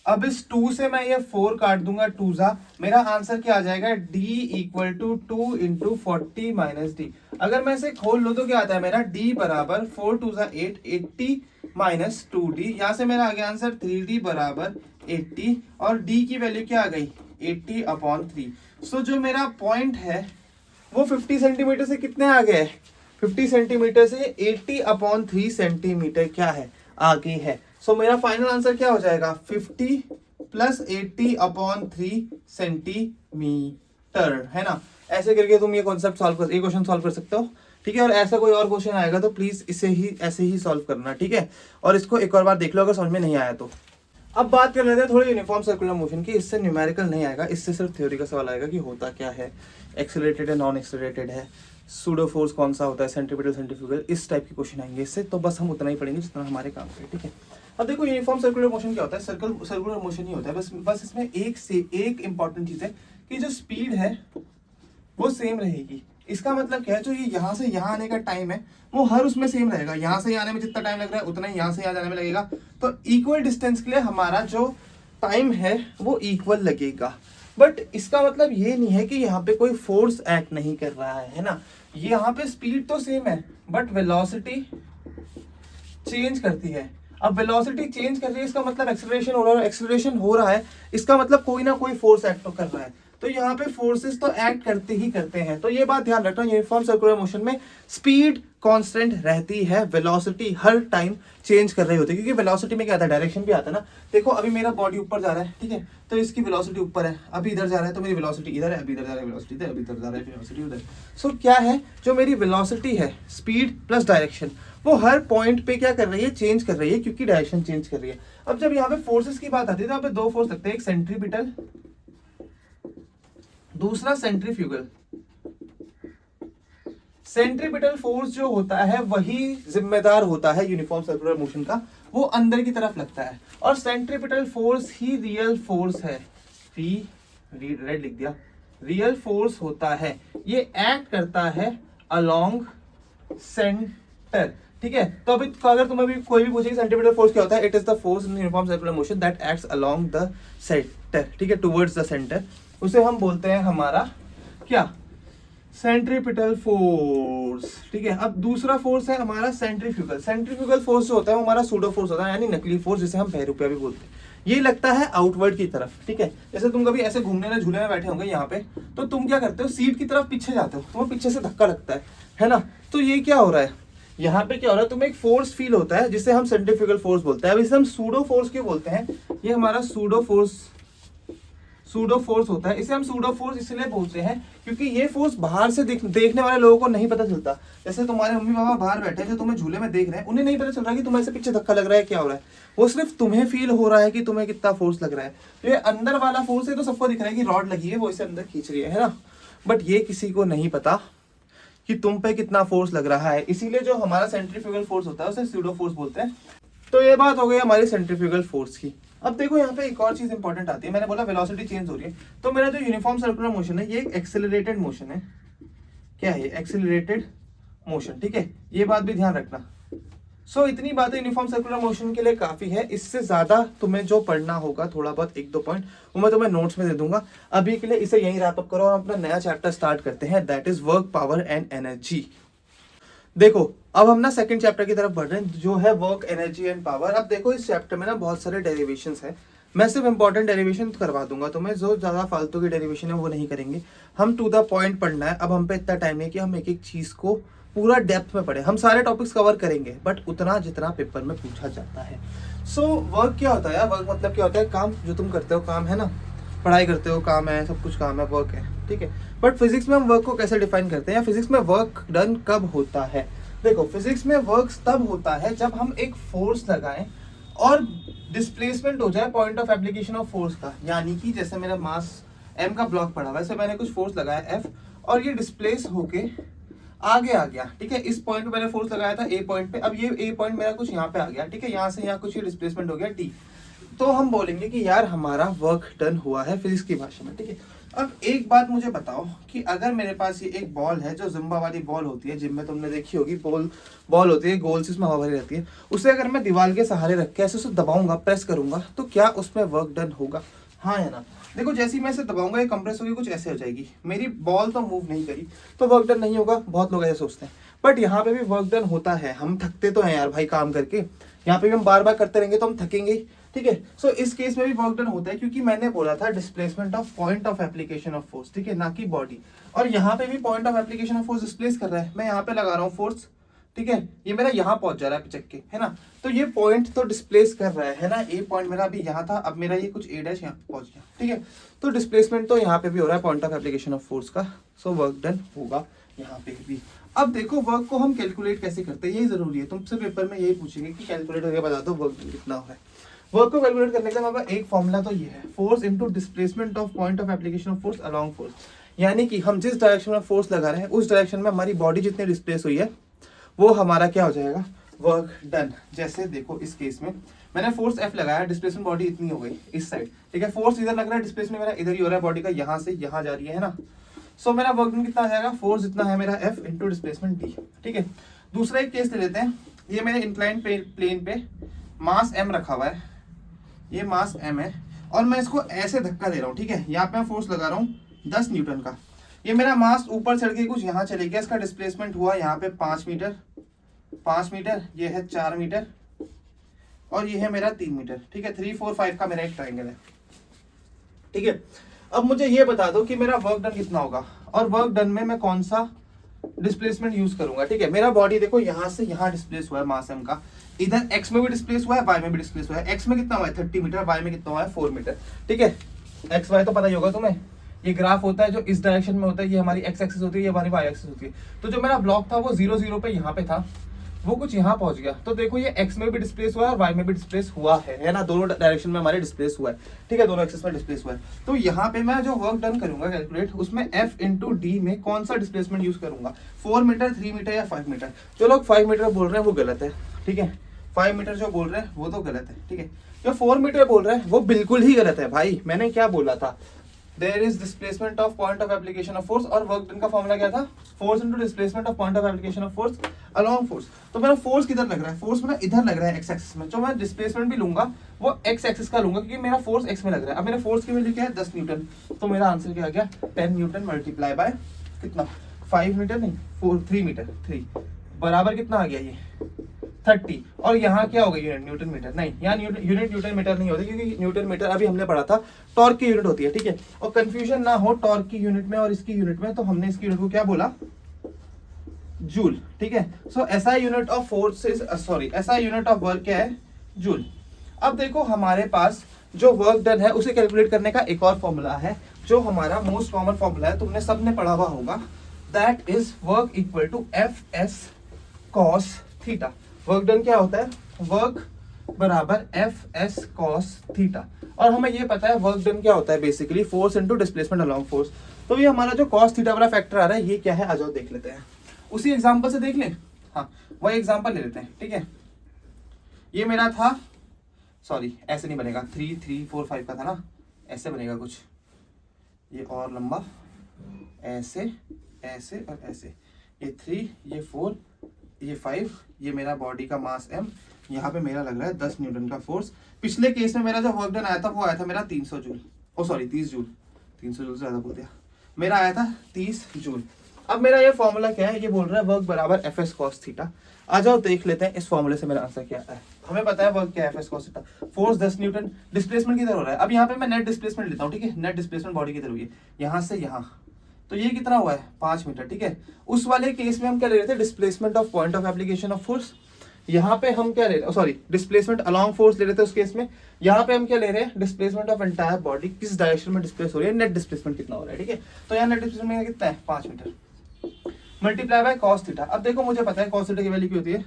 अब इस 2 से मैं ये 4 काट दूंगा, 2 जा, मेरा आंसर क्या आ जाएगा, d equal to 2 into 40 minus D. अगर मैं इसे खोल लूं तो क्या आता है मेरा, d बराबर 4 2 जा 8, 80 माइनस 2d। यहाँ से मेरा आ गया आंसर 3d बराबर 80, और d की वैल्यू क्या आ गई, 80/3। सो जो मेरा पॉइंट है वो 50 सेंटीमीटर से कितने आगे है, 50 सेंटीमीटर से 80/3 सेंटीमीटर क्या है, आगे है। सो मेरा फाइनल आंसर क्या हो जाएगा, 50 प्लस 80/3 सेंटीमीटर, है ना। ऐसे करके तुम ये कॉन्सेप्ट सॉल्व कर, ये क्वेश्चन सॉल्व कर सकते हो, ठीक है। और ऐसा कोई और क्वेश्चन आएगा तो प्लीज इसे ही ऐसे ही सॉल्व करना, ठीक है। और इसको एक और बार देख लो अगर समझ में नहीं आया तो। अब बात कर लेते हैं थोड़ी यूनिफॉर्म सर्कुलर मोशन की। इससे न्यूमेरिकल नहीं आएगा, इससे सिर्फ थ्योरी का सवाल आएगा कि होता क्या है, एक्सेलरेटेड है, नॉन एक्सेलरेटेड है, सूडो फोर्स कौन सा होता है, सेंट्रीपिटल, सेंट्रीफ्यूगल, इस टाइप के क्वेश्चन आएंगे इससे। तो बस हम उतना ही पढ़ेंगे जितना हमारे काम है, ठीक है। अब देखो यूनिफॉर्म सर्कुलर मोशन क्या होता है, सर्कुलर मोशन ही होता है, बस इसमें एक इंपॉर्टेंट चीज है कि जो स्पीड है वो सेम रहेगी। इसका मतलब क्या है, जो ये यहाँ से यहाँ आने का टाइम है वो हर उसमें सेम रहेगा। यहाँ से आने में जितना टाइम लग रहा है उतना ही यहाँ से यहाँ जाने में लगेगा। तो इक्वल डिस्टेंस के लिए हमारा जो टाइम है वो इक्वल लगेगा। बट इसका मतलब ये नहीं है कि यहाँ पे कोई फोर्स एक्ट नहीं कर रहा है ना। यहाँ पे स्पीड तो सेम है बट वेलोसिटी चेंज करती है। अब वेलोसिटी चेंज कर रही है, इसका मतलब एक्सेलरेशन हो रहा है। एक्सेलरेशन हो रहा है इसका मतलब कोई ना कोई फोर्स एक्ट तो कर रहा है। तो यहाँ पे फोर्सेस तो एक्ट करते ही करते हैं। तो ये बात ध्यान रखना, यूनिफॉर्म सर्कुलर मोशन में स्पीड कांस्टेंट रहती है, वेलोसिटी हर टाइम चेंज कर रही होती है। क्योंकि वेलोसिटी में क्या आता है, डायरेक्शन भी आता है ना। देखो अभी मेरा बॉडी ऊपर जा रहा है, ठीक है, तो इसकी वेलोसिटी ऊपर है। अभी इधर जा रहा है तो मेरी वेलोसिटी इधर है, अभी इधर जा रहा है वेलोसिटी इधर, अभी इधर जा रहा है वेलोसिटी उधर। सो क्या है, जो मेरी वेलोसिटी है, स्पीड प्लस डायरेक्शन, वो हर पॉइंट पे क्या कर रही है, चेंज कर रही है, क्योंकि डायरेक्शन चेंज कर रही है। अब जब यहाँ पे फोर्सेस की बात आती है तो यहाँ पे दो फोर्स लगते हैं, एक सेंट्रीपिटल, दूसरा सेंट्रीफ्यूगल। सेंट्रीपिटल फोर्स जो होता है वही जिम्मेदार होता है यूनिफॉर्म सर्कुलर मोशन का, वो अंदर की तरफ लगता है। और सेंट्रीपिटल फोर्स ही रियल फोर्स है। रेड लिख दिया, रियल फोर्स होता है, ये एक्ट करता है अलोंग सेंटर, ठीक है। तो अभी अगर तुम्हें भी कोई भी पूछेगी सेंट्रीपिटल फोर्स क्या होता है, it is the force in uniform circular motion that acts along the centre, ठीक है, टुवर्ड्स द सेंटर। उसे हम बोलते हैं हमारा क्या, सेंट्रीपिटल फोर्स, ठीक है। अब दूसरा फोर्स है हमारा सेंट्रीफ्यूगल। सेंट्रीफ्यूगल फोर्स जो होता है वो हमारा सूडो फोर्स होता है, यानी नकली फोर्स, जिसे हम बहरूपिया भी बोलते हैं। ये लगता है आउटवर्ड की तरफ, ठीक है। जैसे तुम कभी ऐसे घूमने में झूले में बैठे होंगे यहाँ पे, तो तुम क्या करते हो, सीट की तरफ पीछे जाते हो, तुम्हें पीछे से धक्का लगता है ना। तो ये क्या हो रहा है, यहाँ पे क्या हो रहा है, तुम्हें एक फोर्स फील होता है जिसे हम सेंट्रीफ्यूगल फोर्स बोलते हैं। अब इसे हम सूडो फोर्स क्यों बोलते हैं, ये हमारा सूडो फोर्स होता है। इसे हम सूडो फोर्स इसलिए बोलते हैं क्योंकि ये फोर्स बाहर से देखने वाले लोगों को नहीं पता चलता। जैसे तुम्हारे मम्मी पापा बाहर बैठे हैं जो तुम्हें झूले में देख रहे हैं, उन्हें नहीं पता चल रहा कि तुम्हें से पीछे धक्का लग रहा है, क्या हो रहा है, वो सिर्फ तुम्हें फील हो रहा है कि तुम्हें कितना फोर्स लग रहा है। तो ये अंदर वाला फोर्स है, तो सबको दिख रहा है कि रॉड लगी है, वो इसे अंदर खींच रही है ना। बट ये किसी को नहीं पता कि तुम पे कितना फोर्स लग रहा है, इसीलिए जो हमारा सेंट्रीफ्यूगल फोर्स होता है उसे सूडो फोर्स बोलते हैं। तो ये बात हो गई हमारी सेंट्रीफ्यूगल फोर्स की। अब देखो यहाँ पे एक और चीज इंपॉर्टेंट आती है, मैंने बोला वेलोसिटी चेंज हो रही है, तो मेरा जो यूनिफॉर्म सर्कुलर मोशन है ये एक एक्सेलरेटेड मोशन है। क्या है? एक्सेलरेटेड मोशन, ठीक है, ये बात भी ध्यान रखना। सो इतनी बातें यूनिफॉर्म सर्कुलर मोशन के लिए काफी है। इससे ज्यादा तुम्हें जो पढ़ना होगा थोड़ा बहुत 1-2 पॉइंट वो मैं तुम्हें नोट्स में दे दूंगा। अभी के लिए इसे यहीं रैप अप करो और अपना नया चैप्टर स्टार्ट करते हैं, that is work, power and energy. देखो अब हम ना सेकंड चैप्टर की तरफ बढ़ रहे हैं जो है वर्क, एनर्जी एंड पावर। अब देखो इस चैप्टर में ना बहुत सारे डेरिवेशंस है, मैं सिर्फ इंपॉर्टेंट डेरिवेशन करवा दूंगा तुम्हें, जो ज्यादा फालतू की डेरिवेशन है वो नहीं करेंगे, हम टू द पॉइंट पढ़ना है। अब हम पे इतना टाइम नहीं कि हम एक एक चीज को पूरा डेप्थ में पढ़े, हम सारे टॉपिक्स कवर करेंगे बट उतना जितना पेपर में पूछा जाता है। सो वर्क क्या होता है? वर्क मतलब क्या होता है? काम, जो तुम करते हो काम है ना, पढ़ाई करते हो काम है, सब कुछ काम है, वर्क है, ठीक है। बट फिजिक्स में हम वर्क को कैसे डिफाइन करते हैं, या फिजिक्स में वर्क डन कब होता है? देखो फिजिक्स में वर्क तब होता है जब हम एक फोर्स लगाएं और डिस्प्लेसमेंट हो जाए point of application of force का। यानी कि जैसे मेरा मास m का ब्लॉक पड़ा हुआ है, वैसे मैंने कुछ फोर्स लगाया F और ये डिस्प्लेस होके आगे आ गया, ठीक है। इस पॉइंट पे मैंने फोर्स लगाया था A पॉइंट पे, अब ये A पॉइंट मेरा कुछ यहाँ पे आ गया, ठीक है, यहाँ से यहाँ कुछ डिस्प्लेसमेंट हो गया T, तो हम बोलेंगे कि यार हमारा वर्क डन हुआ है फिजिक्स की भाषा में, ठीक है। अब एक बात मुझे बताओ कि अगर मेरे पास ये एक बॉल है, जो जिम्बा वाली बॉल होती है, जिम में तुमने देखी होगी, बॉल होती है गोल से, उसमें हवा भरी रहती है, उसे अगर मैं दीवार के सहारे रख के ऐसे उसे दबाऊंगा, प्रेस करूंगा, तो क्या उसमें वर्क डन होगा? हाँ या ना? देखो जैसे ही मैं इसे दबाऊंगा ये कंप्रेस होगी, कुछ ऐसे हो जाएगी, मेरी बॉल तो मूव नहीं करी, तो वर्क डन नहीं होगा। बहुत लोग ऐसे सोचते हैं, बट यहाँ पे भी वर्क डन होता है। हम थकते तो हैं यार भाई काम करके, यहाँ पे भी हम बार बार करते रहेंगे तो हम थकेंगे ही, ठीक है। सो इस केस में भी वर्क डन होता है, क्योंकि मैंने बोला था displacement of point of application of force, ठीक है, ना कि बॉडी। और यहाँ पे भी point of application of force displace कर रहा है, मैं यहाँ पे लगा रहा हूँ फोर्स, ठीक है, ये मेरा यहाँ पहुंच जा रहा है पिचक के, है ना, तो ये पॉइंट तो डिस्प्लेस कर रहा है ना। ए पॉइंट मेरा अभी यहाँ था, अब मेरा ये कुछ ए डैश यहाँ पहुंच गया, ठीक है, तो डिस्प्लेसमेंट तो यहाँ पे भी हो रहा है point of application of force का। सो वर्क डन होगा यहाँ पे भी। अब देखो वर्क को हम कैलकुलेट कैसे करते हैं, यही जरूरी है, तुमसे पेपर में यही पूछेंगे कि कैलकुलेट करके बता दो वर्क कितना है। वर्क को कैलकुलेट करने का हमारा एक फॉर्मूला तो ये है, force into displacement of point of application of force along force. यानी कि हम जिस डायरेक्शन में फोर्स लगा रहे हैं उस डायरेक्शन में हमारी बॉडी जितनी डिस्प्लेस हुई है वो हमारा क्या हो जाएगा? Work done. जैसे देखो इस केस में मैंने फोर्स F लगाया, डिस्प्लेसमेंट बॉडी इतनी हो गई इस साइड, ठीक है, फोर्स इधर लग रहा है, डिस्प्लेसमेंट मेरा इधर ही हो रहा है बॉडी का, यहाँ से यहाँ जा रही है ना। सो मेरा वर्क डन कितना आ जाएगा? फोर्स जितना है मेरा F इंटू डिस्प्लेसमेंट D, ठीक है। दूसरा एक केस ले लेते हैं, ये मेरे इंक्लाइन प्लेन पे मास M रखा हुआ है, ये मास M है और मैं इसको ऐसे धक्का दे रहा हूँ, ठीक है, यहाँ पे मैं फोर्स लगा रहा हूँ 10 न्यूटन का, ये मेरा मास ऊपर चढ़ के कुछ यहाँ चले गया, इसका डिस्प्लेसमेंट हुआ यहाँ पे 5 मीटर, 5 मीटर, ये है 4 मीटर और ये है मेरा 3 मीटर, ठीक है, 3, 4, 5 का मेरा एक ट्राइंगल है, ठीक है। अब मुझे ये बता दो कि मेरा वर्क डन कितना होगा और वर्क डन में मैं कौन सा डिस्प्लेसमेंट यूज करूंगा, ठीक है। मेरा बॉडी देखो यहाँ से यहाँ डिस्प्लेस हुआ है मास M का, इधर x में भी डिस्प्लेस हुआ है, y में भी डिस्प्लेस हुआ है। x में कितना हुआ है? 30 मीटर, y में कितना हुआ है? 4 मीटर, ठीक है। x y तो पता ही होगा तुम्हें, ये ग्राफ होता है जो इस डायरेक्शन में होता है, ये हमारी x एक्सिस होती है, ये हमारी y एक्सिस होती है। तो जो मेरा ब्लॉक था वो 0 0 पे यहाँ पे था, वो कुछ यहाँ पहुंच गया, तो देखो ये x में भी डिस्प्लेस हुआ है और y में भी डिस्प्लेस हुआ है ना, दोनों डायरेक्शन में हमारे डिस्प्लेस हुआ है, ठीक है, दोनों एक्सिस में डिस्प्लेस हुआ है। तो यहाँ पे मैं जो वर्क डन करूंगा कैलकुलेट, उसमें F इंटू डी में कौन सा डिस्प्लेसमेंट यूज करूंगा, 4 मीटर, 3 मीटर या 5 मीटर। जो लोग 5 मीटर बोल रहे हैं वो गलत है, ठीक है, 5 मीटर जो बोल रहे हैं वो तो गलत है, ठीक है। जो 4 मीटर बोल रहे हैं वो बिल्कुल ही गलत है भाई। मैंने क्या बोला था? There is displacement of point of application of force, और वर्क डन का फॉर्मूला क्या था? Force into displacement of point of application of force along force. तो मेरा फोर्स किधर लग रहा है? फोर्स मेरा इधर लग रहा है एक्स एक्सिस में, जो मैं डिस्प्लेसमेंट भी लूंगा वो एक्स एक्सिस का लूंगा क्योंकि मेरा फोर्स एक्स में लग रहा है। अब मेरे फोर्स की वैल्यू क्या है? 10 न्यूटन, तो मेरा आंसर क्या आ गया? 10 न्यूटन मल्टीप्लाई बाय कितना? 5 मीटर नहीं 3 मीटर, 3 बराबर कितना आ गया? ये 30। और यहाँ क्या होगा? यूनिट न्यूटन मीटर नहीं, यहाँ यूनिट न्यूटन मीटर नहीं होती क्योंकि न्यूटन मीटर अभी हमने पढ़ा था टॉर्क की यूनिट होती है, ठीक है। और कंफ्यूजन ना हो टॉर्क की यूनिट में और इसकी यूनिट में, तो हमने इसकी यूनिट को क्या बोला? जूल, ठीक है। So SI unit of force is sorry SI unit of work क्या है? जूल। अब देखो हमारे पास जो वर्क डन है उसे कैलकुलेट करने का एक और फॉर्मूला है जो हमारा मोस्ट कॉमन फॉर्मूला है, तुमने सबने पढ़ा हुआ होगा, that is work equal to F S cos theta. Work done क्या होता है? वर्क बराबर एफ एस कॉस थीटा। और हमें ये पता है वर्क डन क्या होता है, basically force into displacement along force. तो ये हमारा जो कॉस थीटा वाला फैक्टर आ रहा है ये क्या है? आ जाओ देख लेते हैं, उसी एग्जांपल से देख लें। हाँ वही एग्जांपल ले लेते हैं, ठीक है। ये मेरा था सॉरी ऐसे नहीं बनेगा, 3 3 4 5 का था ना, ऐसे बनेगा कुछ, ये और लंबा, ऐसे ऐसे और ऐसे, ये 3 ये 4 ये 5, ये मेरा बॉडी का मास m, यहाँ पे मेरा लग रहा है 10 न्यूटन का फोर्स। पिछले केस में मेरा जो वर्क डन आया था वो आया था मेरा 300 जूल, ओ सॉरी 30 जूल, 300 जूल से ज़्यादा बोल दिया, मेरा आया था 30 जूल। अब मेरा ये फॉर्मूला क्या है, ये बोल रहा है वर्क बराबर एफ एस कॉस थीटा। आ जाओ देख लेते हैं इस फॉर्मूले से मेरा आंसर क्या है। हमें पता है वर्क क्या है, F S cos theta, force 10 Newton, displacement किधर हो रहा है, अब यहाँ पे मैं नेट डिस्प्लेसमेंट लेता हूँ, ठीक है, नेट डिस्प्लेसमेंट बॉडी किधर हुई है, यहाँ से यहाँ, तो ये कितना हुआ है 5 मीटर, ठीक है। उस वाले केस में हम क्या ले रहे थे, displacement of point of application of force, यहाँ पे हम क्या ले रहे हैं, सॉरी डिस्प्लेसमेंट अलोंग फोर्स ले रहे थे उस केस में, यहाँ पे हम क्या ले रहे हैं, डिस्प्लेसमेंट ऑफ एंटायर बॉडी, किस डायरेक्शन में डिस्प्लेस हो रही है, नेट डिस्प्लेसमेंट कितना हो रहा है, ठीक है। तो यहाँ नेट डिस्प्लेसमेंट कितना है 5 metre multiply by cos theta. अब देखो मुझे पता है कॉस थीटा की वैल्यू क्या होती है,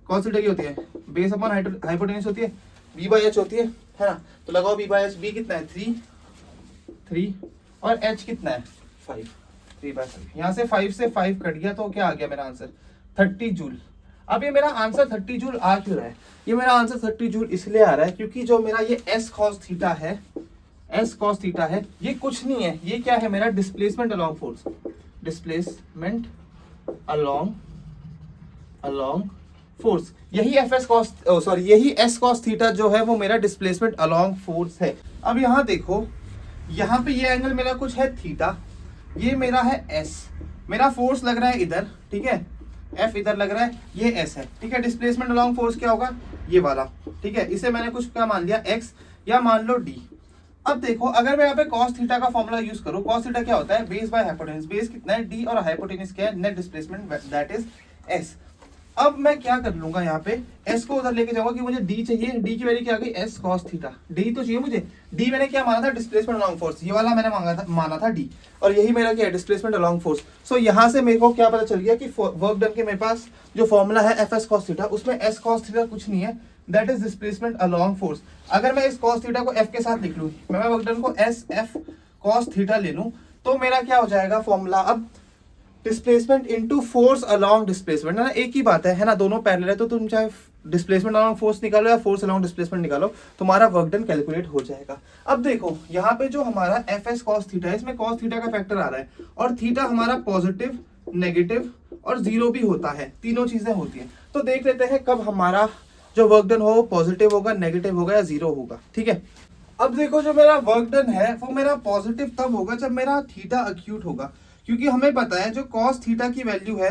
कॉस थीटा की होती है बेस अपॉन हाइपोटेन्यूज होती है, बी बाई एच होती है ना, तो लगाओ बी बाई एच, बी कितना है 3 और एच कितना है 5, 3/5, यहाँ से 5 से 5 कट गया तो क्या आ गया मेरा आंसर 30 जूल। अब ये मेरा आंसर 30 जूल आ क्यों रहा है, ये मेरा आंसर 30 जूल इसलिए आ रहा है क्योंकि जो मेरा ये एस कॉस थीटा है, एस कॉस थीटा है, ये कुछ नहीं है, ये क्या है मेरा displacement along force, displacement along force, यही एफ एस कॉस सॉरी यही एस कॉस थीटा जो है वो मेरा डिस्प्लेसमेंट अलोंग फोर्स है। अब यहाँ देखो, यहाँ पे ये एंगल मेरा कुछ है थीटा, ये मेरा है एस, मेरा फोर्स लग रहा है इधर, ठीक है, एफ इधर लग रहा है, ये एस है, ठीक है। डिस्प्लेसमेंट अलोंग फोर्स क्या होगा, ये वाला, ठीक है, इसे मैंने कुछ क्या मान लिया एक्स या मान लो डी। अब देखो अगर मैं यहाँ पे cos थीटा का फॉर्मूला यूज करूँ, cos थीटा क्या होता है बेस बाय हाइपोटेन्यूज, बेस कितना है d और हाइपोटेन्यूज क्या है net displacement that is s। अब मैं क्या कर लूंगा यहाँ पे s को उधर लेके जाऊंगा कि मुझे d चाहिए, d की वैल्यू क्या आ गई s cos थीटा, d तो चाहिए मुझे, d मैंने क्या माना था डिस्प्लेसमेंट अलोंग फोर्स, ये वाला मैंने माना था d, और यही मेरा क्या है डिस्प्लेसमेंट अलोंग फोर्स। सो यहाँ से मेरे को क्या पता चल गया कि वर्क डन के मेरे पास जो फॉर्मूला है एफ एस cos थीटा, उसमें s cos थीटा कुछ नहीं है, that is displacement along force. अगर मैं इस cos थीटा को f के साथ लिख लूं, मैं वर्क डन को s f cos थीटा ले लूं, तो मेरा क्या हो जाएगा फॉर्मूला, अब displacement into force along displacement, ना एक ही बात है ना, दोनों पैरेलल है, तो तुम चाहे डिस्प्लेसमेंट अलोंग फोर्स निकालो या फोर्स अलोंग डिस्प्लेसमेंट निकालो, तुम्हारा वर्क डन कैलकुलेट हो जाएगा। अब देखो यहाँ पे जो हमारा एफ एस cos थीटा है, इसमें cos थीटा का फैक्टर आ रहा है, और थीटा हमारा पॉजिटिव, नेगेटिव और जीरो भी होता है, तीनों चीजें होती हैं। तो देख लेते हैं कब हमारा जो वर्क डन हो पॉजिटिव होगा, नेगेटिव होगा या जीरो होगा, ठीक है। अब देखो जो मेरा वर्क डन है वो मेरा पॉजिटिव तब होगा जब मेरा थीटा अक्यूट होगा, क्योंकि हमें पता है जो cos थीटा की वैल्यू है,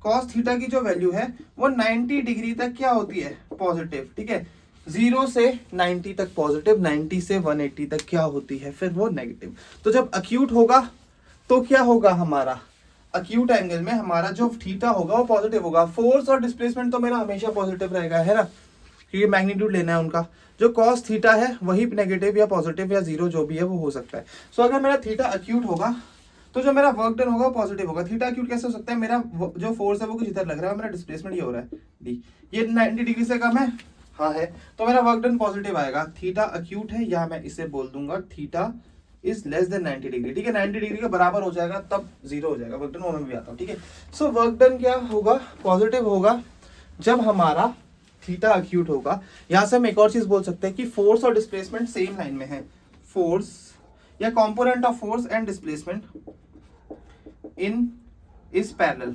cos थीटा की जो वैल्यू है वो 90 डिग्री तक क्या होती है पॉजिटिव, ठीक है, 0 से 90 तक पॉजिटिव, 90 से 180 तक क्या होती है फिर वो नेगेटिव। तो जब अक्यूट होगा तो क्या होगा, हमारा अक्यूट एंगल में हमारा जो थीटा होगा वो पॉजिटिव होगा, फोर्स और डिस्प्लेसमेंट तो मेरा हमेशा पॉजिटिव रहेगा, है ना, क्योंकि मैग्नीट्यूड लेना है उनका। जो cos थीटा है वही नेगेटिव या पॉजिटिव या जीरो जो भी है वो हो सकता है। सो अगर मेरा थीटा अक्यूट होगा तो जो मेरा वर्क डन होगा पॉजिटिव होगा। थीटा अक्यूट कैसे हो सकता है, मेरा जो फोर्स है वो कुछ इधर लग रहा है, मेरा डिस्प्लेसमेंट ये हो रहा है डी, ये 90 डिग्री से कम है, हाँ है, तो मेरा वर्क डन पॉजिटिव आएगा। थीटा अक्यूट है, या मैं इसे बोल दूंगा theta is less than 90 degree, ठीक है, 90 डिग्री के बराबर हो जाएगा तब जीरो हो जाएगा वर्क डन, वो मैं भी आता हूँ, ठीक है। सो वर्क डन क्या होगा, पॉजिटिव होगा जब हमारा थीटा अक्यूट होगा। यहाँ से हम एक और चीज बोल सकते हैं कि फोर्स और डिस्प्लेसमेंट सेम लाइन में है, फोर्स या component of force and displacement in is parallel,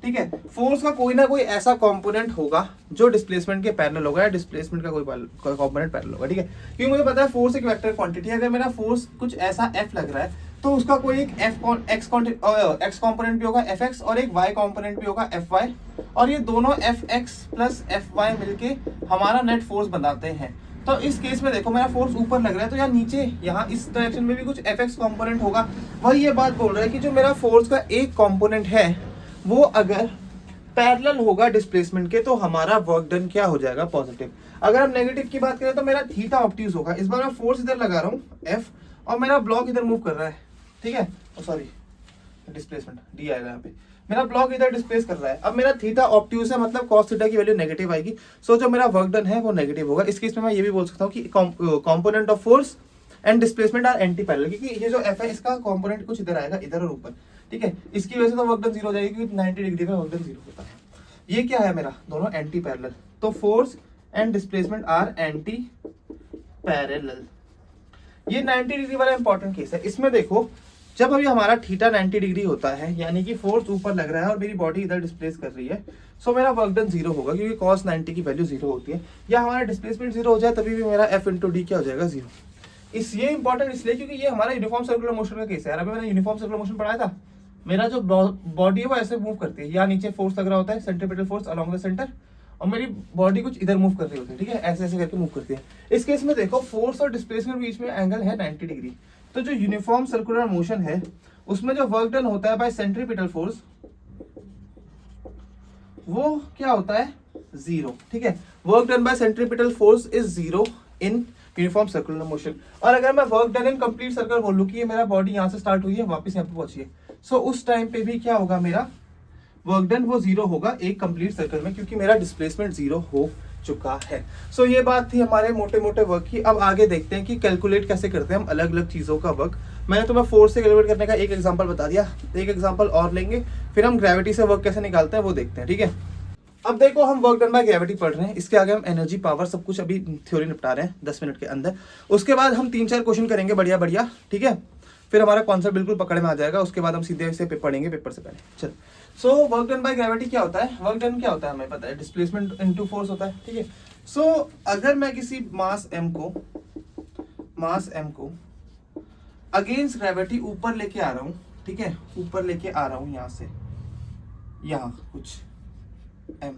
ठीक है। फोर्स का कोई ना कोई ऐसा कंपोनेंट होगा जो डिस्प्लेसमेंट के पैरेलल होगा, या डिस्प्लेसमेंट का कोई कंपोनेंट पैरेलल होगा, ठीक है, क्योंकि मुझे पता है फोर्स एक वेक्टर क्वांटिटी है। अगर मेरा फोर्स कुछ ऐसा एफ लग रहा है तो उसका कोई एक एक्स कंपोनेंट भी होगा एफ एक्स, और एक वाई कंपोनेंट भी होगा एफ वाई, और ये दोनों F X plus F Y मिलके हमारा नेट फोर्स बनाते हैं। तो इस केस में देखो मेरा फोर्स ऊपर लग रहा है, तो यहाँ नीचे यहाँ इस डायरेक्शन में भी कुछ एफ एक्स कॉम्पोनेंट होगा। वही ये बात बोल रहा है कि जो मेरा फोर्स का एक कॉम्पोनेंट है वो अगर पैरेलल होगा डिस्प्लेसमेंट के तो हमारा वर्क डन क्या हो जाएगा पॉजिटिव। अगर हम नेगेटिव की बात करें तो मेरा थीटा ऑब्ट्यूज होगा। इस बार मैं फोर्स इधर लगा रहा हूँ एफ, और मेरा ब्लॉक इधर मूव कर रहा है, ठीक है, सॉरी डिस्प्लेसमेंट डी आएगा यहाँ पे, मेरा ब्लॉक इधर डिस्प्लेस कर रहा है। अब मेरा थीटा ऑब्ट्यूज है, मतलब cos थीटा की वैल्यू नेगेटिव आएगी। सो जो मेरा वर्क डन है वो नेगेटिव होगा। इस केस में मैं ये भी बोल सकता हूँ कि component of force and displacement are anti parallel, क्योंकि ये जो एफ है इसका कंपोनेंट कुछ इधर आएगा, इधर और ऊपर, ठीक है। इसकी वजह से तो वर्क डन जीरो हो जाएगी, क्योंकि 90 डिग्री में वर्क डन जीरो होता है। ये क्या है मेरा, दोनों एंटी पैरेलल। तो force and displacement are anti parallel. ये 90 डिग्री वाला इंपॉर्टेंट केस है। इसमें देखो जब अभी हमारा थीटा 90 डिग्री होता है यानी कि फोर्स ऊपर लग रहा है और मेरी बॉडी इधर डिस्प्लेस कर रही है, सो मेरा वर्क डन जीरो होगा क्योंकि cos 90 की वैल्यू जीरो होती है, या हमारा डिस्प्लेसमेंट जीरो हो जाए तभी भी मेरा F इंटू डी क्या हो जाएगा जीरो। ये इंपॉर्टेंट इसलिए क्योंकि ये हमारा यूनिफॉर्म सर्कुलर मोशन का केस है। अभी मैंने यूनिफॉर्म सर्कुलर मोशन पढ़ाया था, मेरा जो बॉडी है वो ऐसे मूव करती है, या नीचे फोर्स लग रहा होता है centripetal force along the centre, और मेरी बॉडी कुछ इधर मूव कर रही होती है, ठीक है, ऐसे ऐसे करके मूव करती है। इस केस में देखो फोर्स और डिस्प्लेसमेंट बीच में एंगल है 90 डिग्री। तो जो यूनिफॉर्म सर्कुलर मोशन है उसमें जो वर्क डन होता है बाय सेंट्रीपिटल फोर्स वो क्या होता है जीरो, ठीक है। Work done bye centripetal force is zero in uniform circular motion. और अगर मैं work done in complete circle बोलूं कि ये मेरा बॉडी यहाँ से स्टार्ट हुई है वापस यहाँ पे पहुंची है, सो उस टाइम पे भी क्या होगा, मेरा वर्क डन वो जीरो होगा एक कंप्लीट सर्कल में क्योंकि मेरा डिस्प्लेसमेंट जीरो हो चुका है। सो ये बात थी हमारे मोटे मोटे वर्क की। अब आगे देखते हैं कि कैलकुलेट कैसे करते हैं हम अलग अलग चीजों का वर्क। मैंने तुम्हें फोर्स से कैलकुलेट करने का एक एग्जांपल बता दिया, एक एग्जांपल और लेंगे, फिर हम ग्रेविटी से वर्क कैसे निकालते हैं वो देखते हैं, ठीक है। अब देखो हम वर्क डन बाय ग्रेविटी पढ़ रहे हैं, इसके आगे हम एनर्जी पावर सब कुछ अभी थ्योरी निपटा रहे हैं 10 मिनट के अंदर। उसके बाद हम 3-4 क्वेश्चन करेंगे बढ़िया बढ़िया, ठीक है, फिर हमारा कॉन्सेप्ट बिल्कुल पकड़ में आ जाएगा। उसके बाद हम सीधे से पढ़ेंगे पेपर से पहले। चलो, so work done by gravity क्या होता है, वर्क डन क्या होता है हमें पता है, डिस्प्लेसमेंट इनटू फोर्स होता है, ठीक है। सो अगर मैं किसी मास m को अगेंस्ट ग्रेविटी ऊपर लेके आ रहा हूं, ठीक है, ऊपर लेके आ रहा हूं यहां से यहां कुछ m,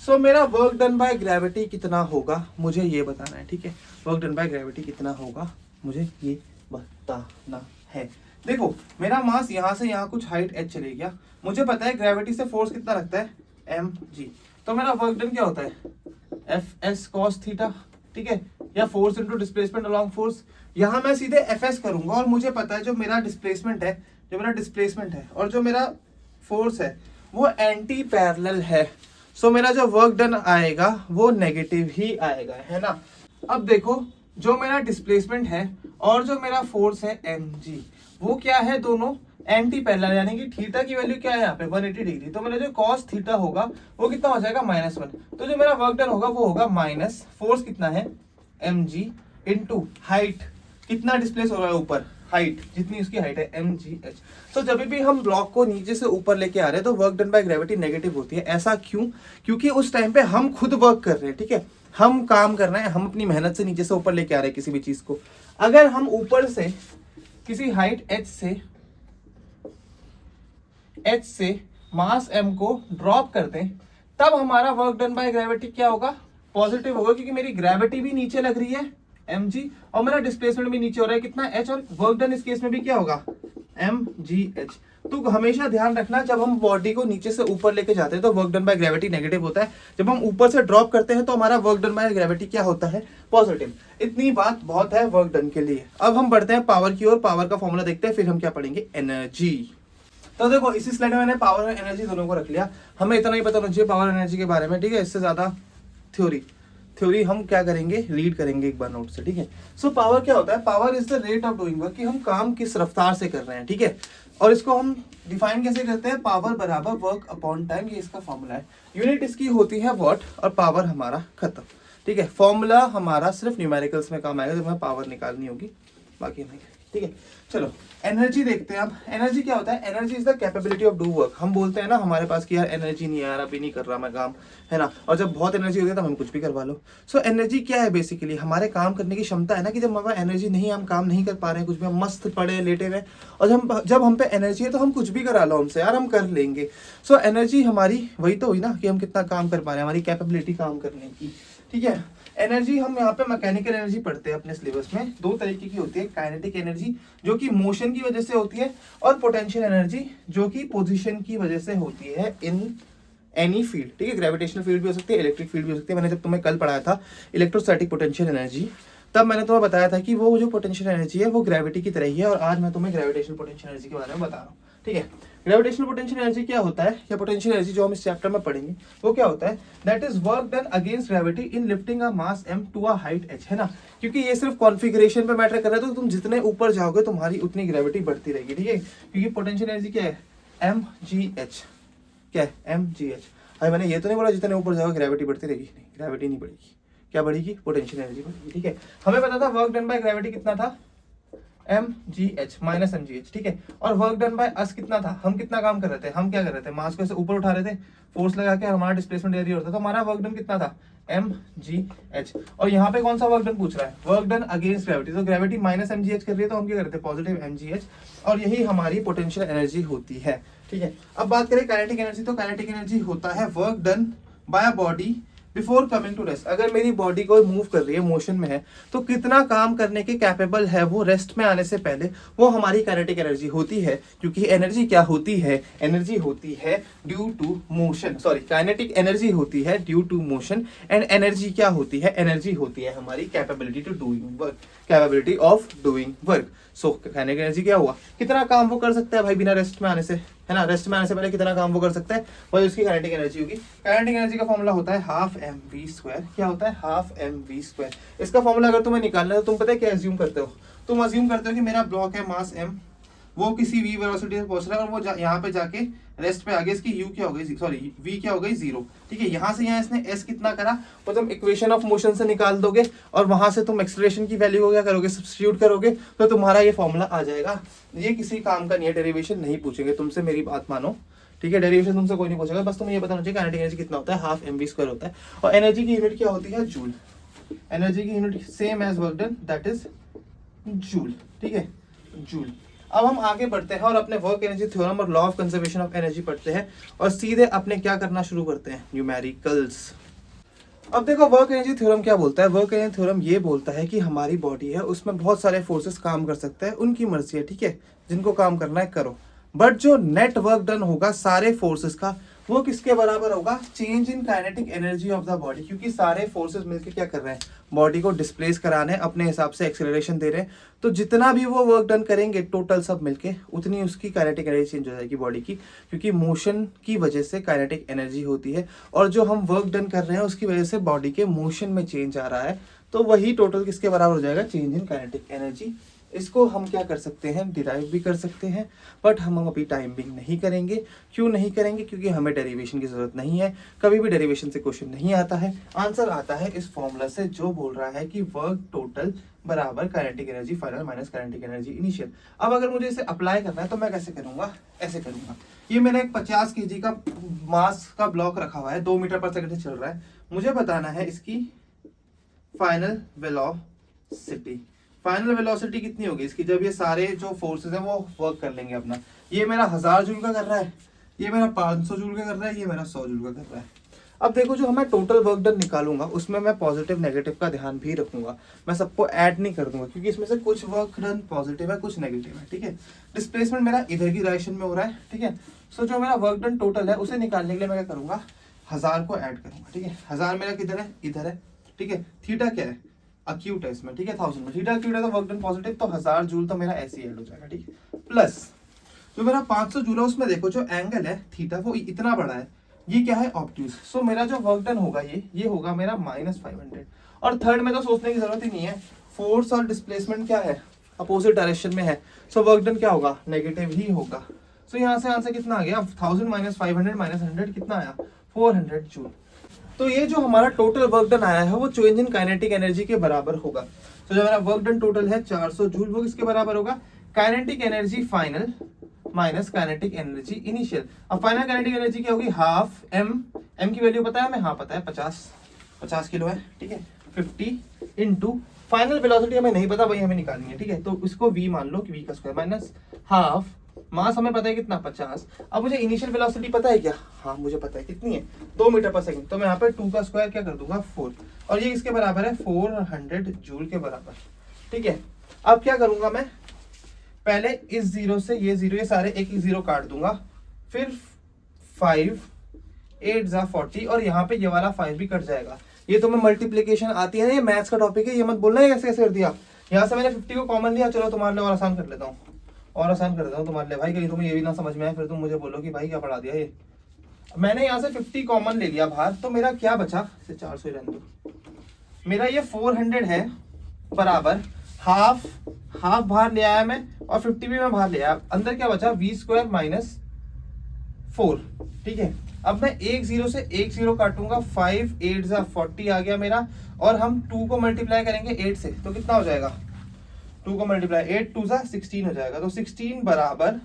सो मेरा वर्क डन बाय ग्रेविटी कितना होगा मुझे ये बताना है, ठीक है। वर्क डन बाय ग्रेविटी कितना होगा मुझे ये बताना है। देखो मेरा मास यहाँ से यहाँ कुछ हाइट h चले गया, मुझे पता है ग्रेविटी से फोर्स कितना लगता है mg, तो मेरा वर्क डन क्या होता है fs cos थीटा, ठीक है, या force into displacement along force. यहाँ मैं सीधे fs करूंगा और मुझे पता है जो मेरा डिस्प्लेसमेंट है और जो मेरा फोर्स है वो एंटी पैरेलल है, सो मेरा जो वर्क डन आएगा वो नेगेटिव ही आएगा, है ना। अब देखो जो मेरा डिस्प्लेसमेंट है और जो मेरा फोर्स है mg वो क्या है, दोनों एंटी पैरेलल, यानी कि थीटा की वैल्यू क्या है यहाँ पे 180 डिग्री, तो मेरा जो cos थीटा होगा वो कितना हो जाएगा -1, तो जो मेरा वर्क डन होगा वो होगा माइनस फोर्स कितना है mg इनटू हाइट, कितना डिस्प्लेस हो रहा है ऊपर, हाइट जितनी उसकी हाइट है mgh। तो जब भी हम ब्लॉक को नीचे से ऊपर लेके आ रहे हैं तो work done by gravity negative होती है। ऐसा क्यों, क्योंकि उस टाइम पे हम खुद वर्क कर रहे हैं, ठीक है, हम काम कर रहे हैं, हम अपनी मेहनत से नीचे से ऊपर लेके आ रहे हैं किसी भी चीज को। अगर हम ऊपर से किसी हाइट h से मास m को ड्रॉप कर दें तब हमारा वर्क डन बाय ग्रेविटी क्या होगा, पॉजिटिव होगा, क्योंकि मेरी ग्रेविटी भी नीचे लग रही है mg और मेरा डिस्प्लेसमेंट भी नीचे हो रहा है कितना h, और वर्क डन इस केस में भी क्या होगा mgh। तो हमेशा ध्यान रखना जब हम बॉडी को नीचे से ऊपर लेके जाते हैं तो work done by gravity negative होता है, जब हम ऊपर से ड्रॉप करते हैं तो हमारा वर्क डन बाय ग्रेविटी क्या होता है, पॉजिटिव। इतनी बात बहुत है वर्क डन के लिए। अब हम बढ़ते हैं पावर की ओर, पावर का फॉर्मूला देखते हैं, फिर हम क्या पढ़ेंगे, एनर्जी। तो देखो इसी स्लाइड में मैंने पावर और एनर्जी दोनों को रख लिया, हमें इतना ही पता होना चाहिए पावर एनर्जी के बारे में, ठीक है, इससे ज्यादा थ्योरी हम क्या करेंगे, रीड करेंगे एक बार नोट से, ठीक है। सो पावर क्या होता है, power is the rate of doing work, कि हम काम किस रफ्तार से कर रहे हैं, ठीक है, और इसको हम डिफाइन कैसे करते हैं, पावर बराबर वर्क अपॉन टाइम, ये इसका फॉर्मूला है। यूनिट इसकी होती है वॉट और पावर हमारा खत्म, ठीक है। फॉर्मूला हमारा सिर्फ न्यूमेरिकल्स में काम आएगा जब हमें पावर निकालनी होगी, बाकी नहीं, ठीक है। चलो एनर्जी देखते हैं अब। एनर्जी क्या होता है, energy is the capability of do work. हम बोलते हैं ना हमारे पास कि यार एनर्जी नहीं है यार, अभी नहीं कर रहा मैं काम, है ना, और जब बहुत एनर्जी होती है तब हम कुछ भी करवा लो। सो एनर्जी क्या है, बेसिकली हमारे काम करने की क्षमता है ना, कि जब हमारे एनर्जी नहीं है, हम काम नहीं कर पा रहे हैं, कुछ भी हम मस्त पड़े लेटे हुए, और जब हम पे एनर्जी है तो हम कुछ भी करा लो हमसे यार, हम कर लेंगे। सो एनर्जी हमारी वही तो हुई ना कि हम कितना काम कर पा रहे हैं, हमारी कैपेबिलिटी काम करने की, ठीक है। एनर्जी हम यहाँ पे मैकेनिकल एनर्जी पढ़ते हैं अपने सिलेबस में, दो तरीके की होती है, काइनेटिक एनर्जी जो कि मोशन की वजह से होती है, और पोटेंशियल एनर्जी जो कि पोजीशन की वजह से होती है इन एनी फील्ड, ठीक है। ग्रेविटेशनल फील्ड भी हो सकती है, इलेक्ट्रिक फील्ड भी हो सकती है। मैंने जब तुम्हें कल पढ़ाया था इलेक्ट्रोस्टैटिक पोटेंशियल एनर्जी, तब मैंने तुम्हें बताया था कि वो जो पोटेंशियल एनर्जी है वो ग्रेविटी की तरह ही है, और आज मैं तुम्हें ग्रेविटेशनल पोटेंशियल एनर्जी के बारे में बता रहा हूँ, ठीक है। ग्रेविटेशनल पोटेंशियल एनर्जी क्या होता है, या पोटेंशियल एनर्जी जो हम इस चैप्टर में पढ़ेंगे वो क्या होता है, that is work done against gravity in lifting a mass m to a height h, है ना, क्योंकि ये सिर्फ कॉन्फिगरेशन पे मैटर कर रहा है, तो तुम जितने ऊपर जाओगे तुम्हारी उतनी ग्रेविटी बढ़ती रहेगी, ठीक है, क्योंकि पोटेंशियल एनर्जी क्या है mgh, क्या है mgh। भाई मैंने ये तो नहीं बोला जितने ऊपर जाओगे ग्रेविटी बढ़ती रहेगी, नहीं ग्रेविटी नहीं बढ़ेगी, क्या बढ़ेगी, पोटेंशियल एनर्जी बढ़ेगी। ठीक है, हमें पता था वर्क डन बाय ग्रेविटी कितना था, mgh माइनस mgh। ठीक है, और वर्क डन बाय अस कितना था, हम कितना काम कर रहे थे, हम क्या कर रहे थे, मास को ऐसे ऊपर उठा रहे थे, फोर्स लगा के हमारा डिस्प्लेसमेंट एरिया होता था, तो हमारा वर्क डन कितना था mgh। और यहाँ पे कौन सा वर्क डन पूछ रहा है, वर्क डन अगेंस्ट ग्रेविटी, तो ग्रेविटी माइनस mgh कर रही है तो हम क्या करते हैं, पॉजिटिव mgh, और यही हमारी पोटेंशियल एनर्जी होती है। ठीक है, अब बात करें काइनेटिक एनर्जी, तो काइनेटिक एनर्जी होता है work done by a body before coming to rest. अगर मेरी बॉडी को मूव कर रही है, मोशन में है, तो कितना काम करने के कैपेबल है वो रेस्ट में आने से पहले, वो हमारी काइनेटिक एनर्जी होती है। क्योंकि एनर्जी क्या होती है, एनर्जी होती है due to motion, sorry kinetic energy होती है due to motion, and energy क्या होती है, एनर्जी होती है हमारी capability to doing work, capability of doing work. So kinetic energy क्या हुआ, कितना काम वो कर सकता है भाई बिना रेस्ट में आने से, है ना, रेस्ट में आने से पहले कितना काम वो कर सकता है, वही उसकी काइनेटिक एनर्जी होगी। काइनेटिक एनर्जी का फॉर्मूला होता है हाफ mv²। क्या होता है, हाफ mv²। इसका फॉर्मूला अगर तुम्हें निकालना है तो तुम पता है क्या अज्यूम करते हो, तुम अज्यूम करते हो कि मेरा ब्लॉक है मास m, वो किसी v वेलोसिटी से पहुंच रहा है, और वो यहाँ पे जाके रेस्ट पे आ गया, इसकी u क्या हो गई, सॉरी v क्या हो गई 0। ठीक है, यहाँ से यहाँ इसने s कितना करा, वो तुम इक्वेशन ऑफ मोशन से निकाल दोगे, और वहां से तुम एक्सेलरेशन की वैल्यू को क्या करोगे, सब्स्टिट्यूट करोगे, तो तुम्हारा ये फॉर्मूला आ जाएगा। ये किसी काम का नहीं है, डेरिवेशन नहीं पूछेंगे तुमसे, मेरी बात मानो। ठीक है, डेरिवेशन तुमसे कोई नहीं पूछेगा, बस तुम्हें ये बताना चाहिए काइनेटिक एनर्जी कितना होता है, हाफ mv² होता है। और एनर्जी की यूनिट क्या होती है, जूल। एनर्जी की unit same as work done, that is joule. ठीक है, जूल। अब हम आगे बढ़ते हैं और अपने वर्क एनर्जी थ्योरम और law of conservation of energy पढ़ते हैं, और सीधे अपने क्या करना शुरू करते हैं, न्यूमेरिकल्स। अब देखो वर्क एनर्जी थ्योरम क्या बोलता है, वर्क एनर्जी थ्योरम ये बोलता है कि हमारी बॉडी है उसमें बहुत सारे फोर्सेस काम कर सकते हैं, उनकी मर्जी है, ठीक है, जिनको काम करना है करो, बट जो नेट वर्क डन होगा सारे फोर्सेस का, वो किसके बराबर होगा, change in kinetic energy of the body. क्योंकि सारे फोर्सेस मिलकर क्या कर रहे हैं, बॉडी को डिस्प्लेस कराने, अपने हिसाब से एक्सेलरेशन दे रहे हैं, तो जितना भी वो वर्क डन करेंगे टोटल सब मिलके, उतनी उसकी काइनेटिक एनर्जी चेंज हो जाएगी बॉडी की। क्योंकि मोशन की वजह से काइनेटिक एनर्जी होती है, और जो हम वर्क डन कर रहे हैं उसकी वजह से बॉडी के मोशन में चेंज आ रहा है, तो वही टोटल किसके बराबर हो जाएगा, चेंज इन काइनेटिक एनर्जी। इसको हम क्या कर सकते हैं, डिराइव भी कर सकते हैं, बट हम अभी टाइम बिंग नहीं करेंगे। क्यों नहीं करेंगे, क्योंकि हमें डेरिवेशन की जरूरत नहीं है, कभी भी डेरिवेशन से क्वेश्चन नहीं आता है, आंसर आता है इस फॉर्मूला से जो बोल रहा है कि वर्क टोटल बराबर kinetic energy final minus kinetic energy initial. अब अगर मुझे इसे अप्लाई करना है तो मैं कैसे करूंगा, ऐसे करूंगा। ये मैंने एक 50 kg का मास का ब्लॉक रखा हुआ है, 2 मीटर पर सेकंड से चल रहा है, मुझे बताना है इसकी फाइनल वेलोसिटी। फाइनल वेलोसिटी कितनी होगी इसकी, जब ये सारे जो फोर्सेस हैं वो वर्क कर लेंगे अपना। ये मेरा 1000 जूल का कर रहा है, ये मेरा 500 जूल का कर रहा है, ये मेरा 100 जूल का कर रहा है। अब देखो जो मैं टोटल वर्क डन निकालूंगा उसमें मैं पॉजिटिव नेगेटिव का ध्यान भी रखूंगा, मैं सबको ऐड नहीं कर दूंगा, क्योंकि इसमें से कुछ वर्क डन पॉजिटिव है कुछ नेगेटिव है। ठीक है, डिस्प्लेसमेंट मेरा इधर की डायरेक्शन में हो रहा है। ठीक है, सो जो मेरा वर्क डन टोटल है उसे निकालने के लिए मैं क्या करूंगा, 1000 को ऐड करूंगा। ठीक है, 1000 मेरा किधर है, इधर है। ठीक है, थीटा क्या है, अक्यूट है इसमें। ठीक है, 1000 में थीटा अक्यूट है तो वर्क डन पॉजिटिव, तो 1000 जूल तो मेरा ऐसे ही ऐड हो जाएगा। ठीक है, प्लस जो मेरा 500 जूल है उसमें देखो जो एंगल है थीटा वो इतना बड़ा है, ये क्या है, ऑब्ट्यूज। सो मेरा जो वर्क डन होगा ये होगा मेरा -500। और थर्ड में तो सोचने की जरूरत ही नहीं है, फोर्स और डिस्प्लेसमेंट क्या है, अपोजिट डायरेक्शन में है, सो वर्क डन क्या होगा, नेगेटिव ही होगा। सो यहाँ से आंसर कितना आ गया, 1000 - 500 - 100 कितना आया, 400 जूल। तो ये जो हमारा टोटल वर्क डन आया है वो चेंज इन काइनेटिक एनर्जी के बराबर होगा। तो जो मेरा वर्क डन टोटल है 400 जूल, वो किसके बराबर होगा, kinetic energy final minus kinetic energy initial. अब फाइनल काइनेटिक एनर्जी क्या होगी, हाफ m की वैल्यू पता है हमें, हाँ पता है, 50 किलो है। ठीक है, 50 इंटू फाइनल वेलोसिटी हमें नहीं पता, वही हमें निकालनी है। ठीक है, तो इसको v मान लो कि v का स्क्वायर माइनस हाफ, मास हमें पता है कितना, 50। अब मुझे इनिशियल वेलोसिटी पता है क्या, हाँ मुझे पता है कितनी है, 2 मीटर पर सेकंड, तो मैं यहाँ पे 2 का स्क्वायर क्या कर दूंगा, 4, और ये किसके बराबर है, 400 जूल के बराबर। ठीक है, अब क्या करूंगा मैं, पहले इस 0 से ये 0, ये सारे एक 0 काट दूंगा, फिर 5 8 जा 40, और यहाँ पे ये वाला 5 भी कट जाएगा। ये तो मैं मल्टीप्लीकेशन आती है ना, ये मैथ्स का टॉपिक है, ये मत बोलना है कैसे कैसे कर दिया। यहाँ से मैंने 50 को कॉमन लिया, चलो तुम्हारे लिए और आसान कर लेता हूँ, और आसान कर देता हूँ तुम्हारे लिए भाई, कहीं तुम्हें ये भी ना समझ में आए फिर तुम मुझे बोलो कि भाई क्या पढ़ा दिया ये। मैंने यहाँ से 50 कॉमन ले लिया बाहर, तो मेरा क्या बचा, 400 रहने दो, मेरा ये 400 है बराबर हाफ बाहर ले आया मैं, और 50 भी मैं बाहर ले आया, अंदर क्या बचा, v² - 4। ठीक है, अब मैं एक जीरो से एक जीरो काटूंगा, 5 8 जा 40 आ गया मेरा, और हम 2 को मल्टीप्लाई करेंगे 8 से तो कितना हो जाएगा, 2 को मल्टीप्लाई 8 2 जा 16 हो जाएगा, तो 16 बराबर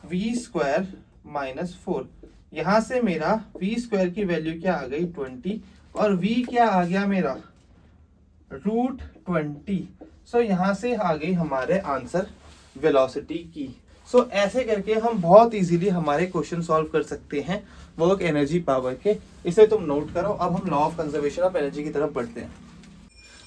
वी स्क्वायर माइनस 4। यहां से मेरा वी स्क्वायर की वैल्यू क्या आ गई 20, और वी क्या आ गया मेरा √20। सो यहां से आ गई हमारे आंसर वेलोसिटी की। सो ऐसे करके हम बहुत इजीली हमारे क्वेश्चन सॉल्व कर सकते हैं वर्क एनर्जी पावर के। इसे तुम नोट करो। अब हम law of conservation of energy की तरफ बढ़ते हैं।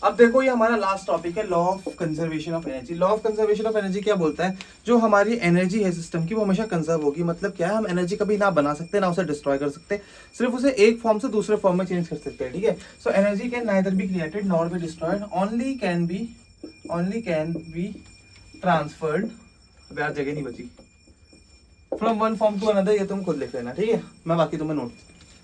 अब देखो ये हमारा लास्ट टॉपिक है, law of conservation of energy. Law of conservation of energy क्या बोलता है, जो हमारी एनर्जी है सिस्टम की वो हमेशा कंजर्व होगी। मतलब क्या है, हम एनर्जी कभी ना बना सकते ना उसे डिस्ट्रॉय कर सकते, सिर्फ उसे एक फॉर्म से दूसरे फॉर्म में चेंज कर सकते हैं। ठीक है, so energy can neither be created nor be destroyed, only can be transferred, अब यार जगह नहीं बची, from one form to another. ये तुम खुद लिख लेना, ठीक है, मैं बाकी तुम्हें नोट,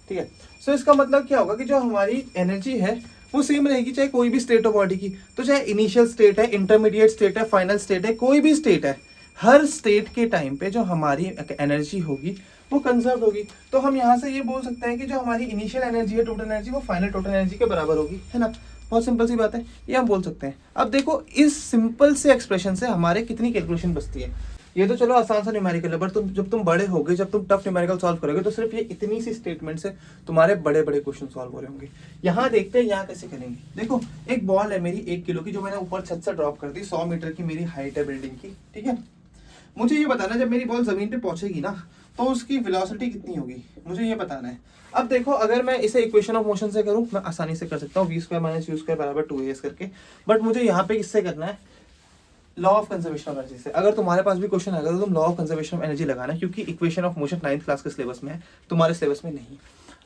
ठीक है। सो इसका मतलब क्या होगा कि जो हमारी एनर्जी है वो सेम रहेगी चाहे कोई भी स्टेट हो बॉडी की, तो चाहे इनिशियल स्टेट है, इंटरमीडिएट स्टेट है, फाइनल स्टेट है, कोई भी स्टेट है, हर स्टेट के टाइम पे जो हमारी एनर्जी होगी वो कंजर्व होगी। तो हम यहाँ से ये बोल सकते हैं कि जो हमारी इनिशियल एनर्जी है, टोटल एनर्जी, वो फाइनल टोटल एनर्जी के बराबर होगी, है ना। बहुत सिंपल सी बात है, ये हम बोल सकते हैं। अब देखो इस सिंपल से एक्सप्रेशन से हमारे कितनी कैलकुलेशन बचती है। ये तो चलो आसान सा न्यूमेरिकल है, बट जब तुम बड़े होगे, जब तुम टफ न्यूमेरिकल सॉल्व करोगे, तो सिर्फ ये इतनी सी स्टेटमेंट से तुम्हारे बड़े बड़े क्वेश्चन सॉल्व हो रहे होंगे। यहाँ देखते हैं यहाँ कैसे करेंगे। देखो एक बॉल है मेरी 1 किलो की, जो मैंने ऊपर छत से ड्रॉप कर दी, 100 मीटर की मेरी हाइट है बिल्डिंग की, ठीक है। मुझे ये बताना जब मेरी बॉल जमीन पे पहुंचेगी ना, तो उसकी वेलोसिटी कितनी होगी, मुझे ये बताना है। अब देखो अगर मैं इसे इक्वेशन ऑफ मोशन से करूं, मैं आसानी से कर सकता हूँ, V square minus U square बराबर 2as करके, बट मुझे यहाँ पे किससे करना है, law of conservation of energy से। अगर तुम्हारे पास भी क्वेश्चन आएगा तो तुम law of conservation of energy लगाना, क्योंकि equation of motion 9th class के सिलेबस में है, तुम्हारे सिलेबस में नहीं।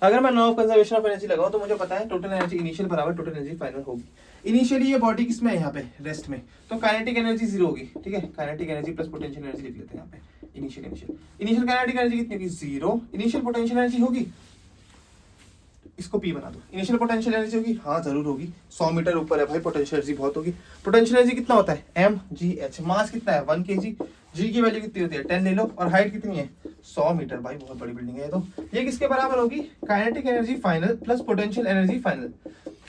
अगर मैं law of conservation of energy लगाऊं तो मुझे पता है टोटल एनर्जी इनिशियल बराबर टोटल एनर्जी फाइनल होगी। इनिशियली ये बॉडी किसमें है, यहाँ पे रेस्ट में, तो काइनेटिक एनर्जी 0 होगी, ठीक है। Kinetic energy plus potential energy लिख लेते हैं यहाँ पे। इनिशियल काइनेटिक एनर्जी कितनी होगी 0, इनिशियल पोटेंशियल एनर्जी होगी, इसको P बना दो। इनिशियल पोटेंशियल एनर्जी होगी, हाँ जरूर होगी, 100 मीटर ऊपर है भाई, पोटेंशियल एनर्जी बहुत होगी। पोटेंशियल एनर्जी कितना होता है mgh, मास कितना है 1 kg, g की वैल्यू कितनी होती है 10 ले लो, और हाइट कितनी है 100 मीटर, भाई बहुत बड़ी बिल्डिंग है। तो ये किसके बराबर होगी, kinetic energy final plus potential energy final.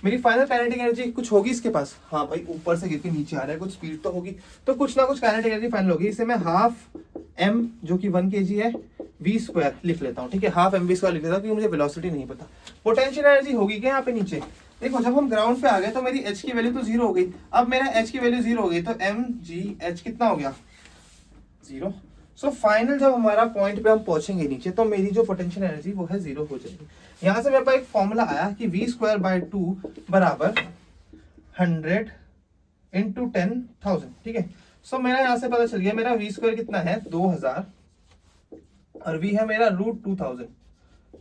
मेरी फाइनल काइनेटिक एनर्जी कुछ होगी इसके पास, हाँ भाई ऊपर से गिर के नीचे आ रहा है, कुछ स्पीड तो होगी, तो कुछ ना कुछ काइनेटिक एनर्जी फाइनल होगी। इसे मैं हाफ m जो कि 1 kg है v स्क्वायर लिख लेता हूँ, ठीक है, हाफ m v स्क्वायर लिख लेता हूँ, क्योंकि मुझे वेलोसिटी नहीं पता। पोटेंशियल एनर्जी होगी क्या यहाँ पे नीचे, देखो जब हम ग्राउंड पे आ गए तो मेरी h की वैल्यू तो 0 हो गई। अब मेरा h की वैल्यू 0 हो गई, तो mgh कितना हो गया 0। सो फाइनल जब हमारा पॉइंट पे हम पहुंचेंगे नीचे, तो मेरी जो पोटेंशियल एनर्जी वो है 0 हो जाएगी। यहाँ से मेरे पास एक फॉर्मूला आया कि v स्क्वायर बाय 2 बराबर 100 इंटू 10,000, ठीक है। सो मेरा यहाँ से पता चल गया मेरा v स्क्वायर कितना है 2000, और v है मेरा √2000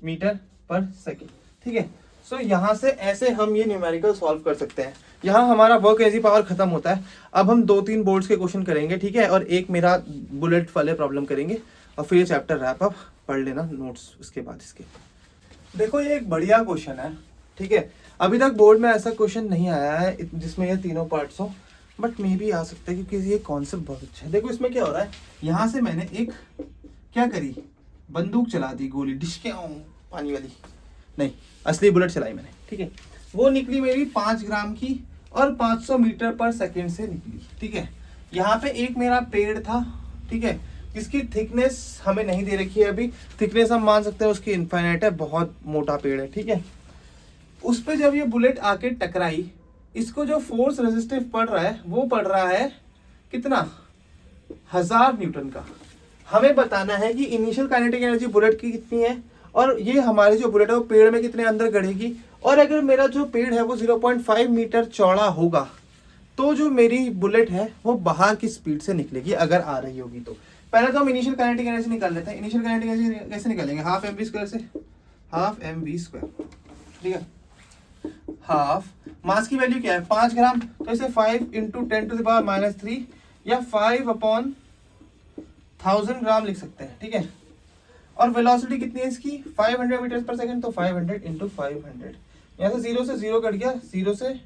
मीटर पर सेकेंड, ठीक है। सो यहाँ से ऐसे हम ये न्यूमेरिकल सॉल्व कर सकते हैं। यहाँ हमारा वर्क एनर्जी पावर खत्म होता है। अब हम 2-3 बोर्ड्स के क्वेश्चन करेंगे, ठीक है, और एक मेरा बुलेट वाले प्रॉब्लम करेंगे, और फिर ये चैप्टर रैप अप पढ़ लेना नोट्स उसके बाद इसके। देखो ये एक बढ़िया क्वेश्चन है, ठीक है। अभी तक बोर्ड में ऐसा क्वेश्चन नहीं आया है जिसमें ये तीनों पार्ट्स हो, बट मे भी आ सकता है क्योंकि ये कॉन्सेप्ट बहुत अच्छा है। देखो इसमें क्या हो रहा है, यहाँ से मैंने एक क्या करी, बंदूक चला दी, गोली डिश के पानी वाली नहीं, असली बुलेट चलाई मैंने, ठीक है। वो निकली मेरी 5 ग्राम की और 500 मीटर पर सेकेंड से निकली, ठीक है। यहाँ पे एक मेरा पेड़ था, ठीक है, जिसकी थिकनेस हमें नहीं दे रखी है अभी, थिकनेस हम मान सकते हैं उसकी इनफाइनाइट है, बहुत मोटा पेड़ है, ठीक है। उस पर जब ये बुलेट आके टकराई, इसको जो फोर्स रेजिस्टिव पड़ रहा है वो पड़ रहा है कितना 1000 न्यूटन का। हमें बताना है कि इनिशियल काइनेटिक एनर्जी बुलेट की कितनी है, और ये हमारी जो बुलेट है वो पेड़ में कितने अंदर गड़ेगी, और अगर मेरा जो पेड़ है वो 0.5 मीटर चौड़ा होगा, तो जो मेरी बुलेट है वो बाहर की स्पीड से निकलेगी अगर आ रही होगी तो। पहले तो हम इनिशियल काइनेटिक एनर्जी निकाल लेते हैं। इनिशियल काइनेटिक एनर्जी कैसे निकालेंगे, हाफ mv स्क्वायर से, हाफ mv स्क्वायर, ठीक है। हाफ मास की वैल्यू क्या है 5 ग्राम, तो इसे 5 इंटू 10⁻³ या 5/1000 ग्राम लिख सकते हैं, ठीक है। और वेलोसिटी कितनी है इसकी 500 मीटर पर सेकंड, तो 500 इंटू 500, यहाँ से 0 से 0 कट गया, 0 से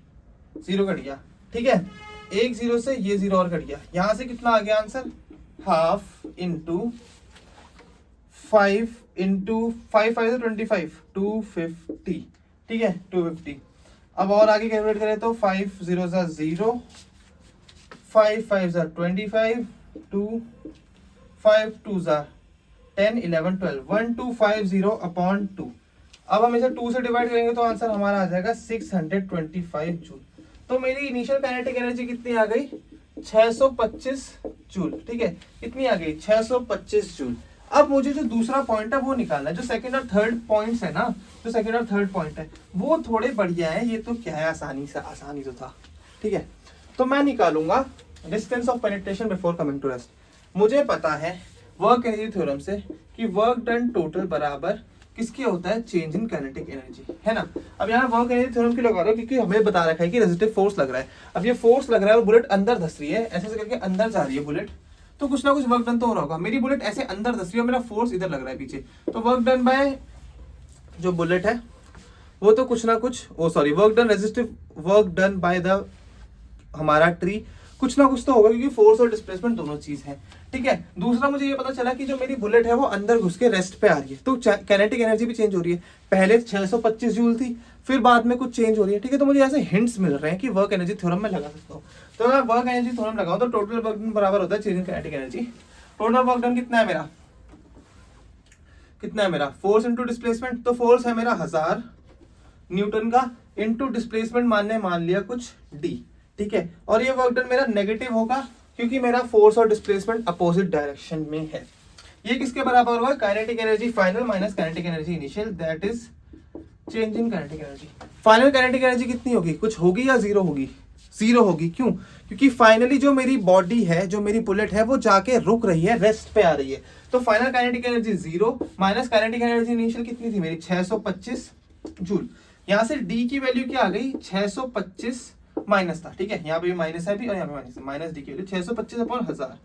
0 कट गया, ठीक है। एक 0 से ये 0 और कट गया, यहाँ से कितना आ गया आंसर, हाफ इंटू 5 इंटू 5 5 25 250, ठीक है 250। अब और आगे कैलकुलेट करें तो 5 0 0, 5 5 25, 2 5 2 10 11 12, 1250 अपॉन 2। अब हम इसे 2 से डिवाइड करेंगे तो आंसर हमारा आ जाएगा 625 जूल। तो मेरी इनिशियल काइनेटिक एनर्जी कितनी आ गई? 625 जूल, ठीक है कितनी आ गई? 625 जूल। अब मुझे जो दूसरा पॉइंट है वो निकालना है। जो सेकंड और थर्ड पॉइंट्स है ना, जो सेकंड और थर्ड पॉइंट है वो थोड़े बढ़िया है। ये तो क्या है, आसानी तो था, ठीक है। तो मैं निकालूंगा distance of penetration before coming to rest. मुझे पता है वर्क एनर्जी थ्योरम से कि वर्क डन टोटल बराबर किसके होता है? चेंज इन काइनेटिक एनर्जी, है ना। अब यहाँ वर्क एनर्जी थ्योरम क्यों लगा रहा हूँ? क्योंकि हमें बता रखा है कि रेजिस्टिव फोर्स लग रहा है। अब ये फोर्स लग रहा है और बुलेट अंदर धस रही है, ऐसे करके अंदर जा रही है बुलेट, तो कुछ ना कुछ वर्क डन तो हो रहा होगा। मेरी बुलेट ऐसे अंदर धस रही है, मेरा फोर्स इधर लग रहा है पीछे, तो वर्क डन बाय जो बुलेट है वो तो कुछ ना कुछ, work done resistive work done by the हमारा ट्री, कुछ ना कुछ तो होगा क्योंकि फोर्स और डिस्प्लेसमेंट दोनों चीज है, ठीक है। दूसरा मुझे ये पता चला कि जो मेरी बुलेट है वो अंदर घुस के रेस्ट पे आ रही है, तो काइनेटिक एनर्जी भी चेंज हो रही है। पहले 625 जूल थी, फिर बाद में कुछ चेंज हो रही है, ठीक है। तो मुझे ऐसे हिंट्स मिल रहे हैं कि वर्क एनर्जी थ्योरम में लगा सकता हूँ। तो अगर वर्क एनर्जी थ्योरम लगाऊं तो टोटल वर्क डन बराबर होता है change in kinetic energy. Total work done कितना है मेरा? कितना है मेरा? Force into displacement. तो फोर्स है मेरा 1000 न्यूटन का, इंटू डिस्प्लेसमेंट मान लिया कुछ डी, ठीक है। और ये वर्क डन मेरा नेगेटिव होगा क्योंकि मेरा फोर्स और डिस्प्लेसमेंट अपोजिट डायरेक्शन में है। ये किसके बराबर होगा? Kinetic energy final minus kinetic energy initial, that is change in kinetic energy. Final kinetic energy कितनी होगी? कुछ होगी या जीरो होगी? जीरो होगी। क्यों? क्योंकि फाइनली जो मेरी बॉडी है, जो मेरी बुलेट है, वो जाके रुक रही है, रेस्ट पे आ रही है। तो final kinetic energy zero minus kinetic energy initial कितनी थी मेरी? 625 जूल। यहां से डी की वैल्यू क्या आ गई? 625 माइनस था, ठीक है। यहाँ पे भी माइनस है भी और यहाँ पे माइनस है, माइनस डी की वैल्यू 625 अपॉन 1000,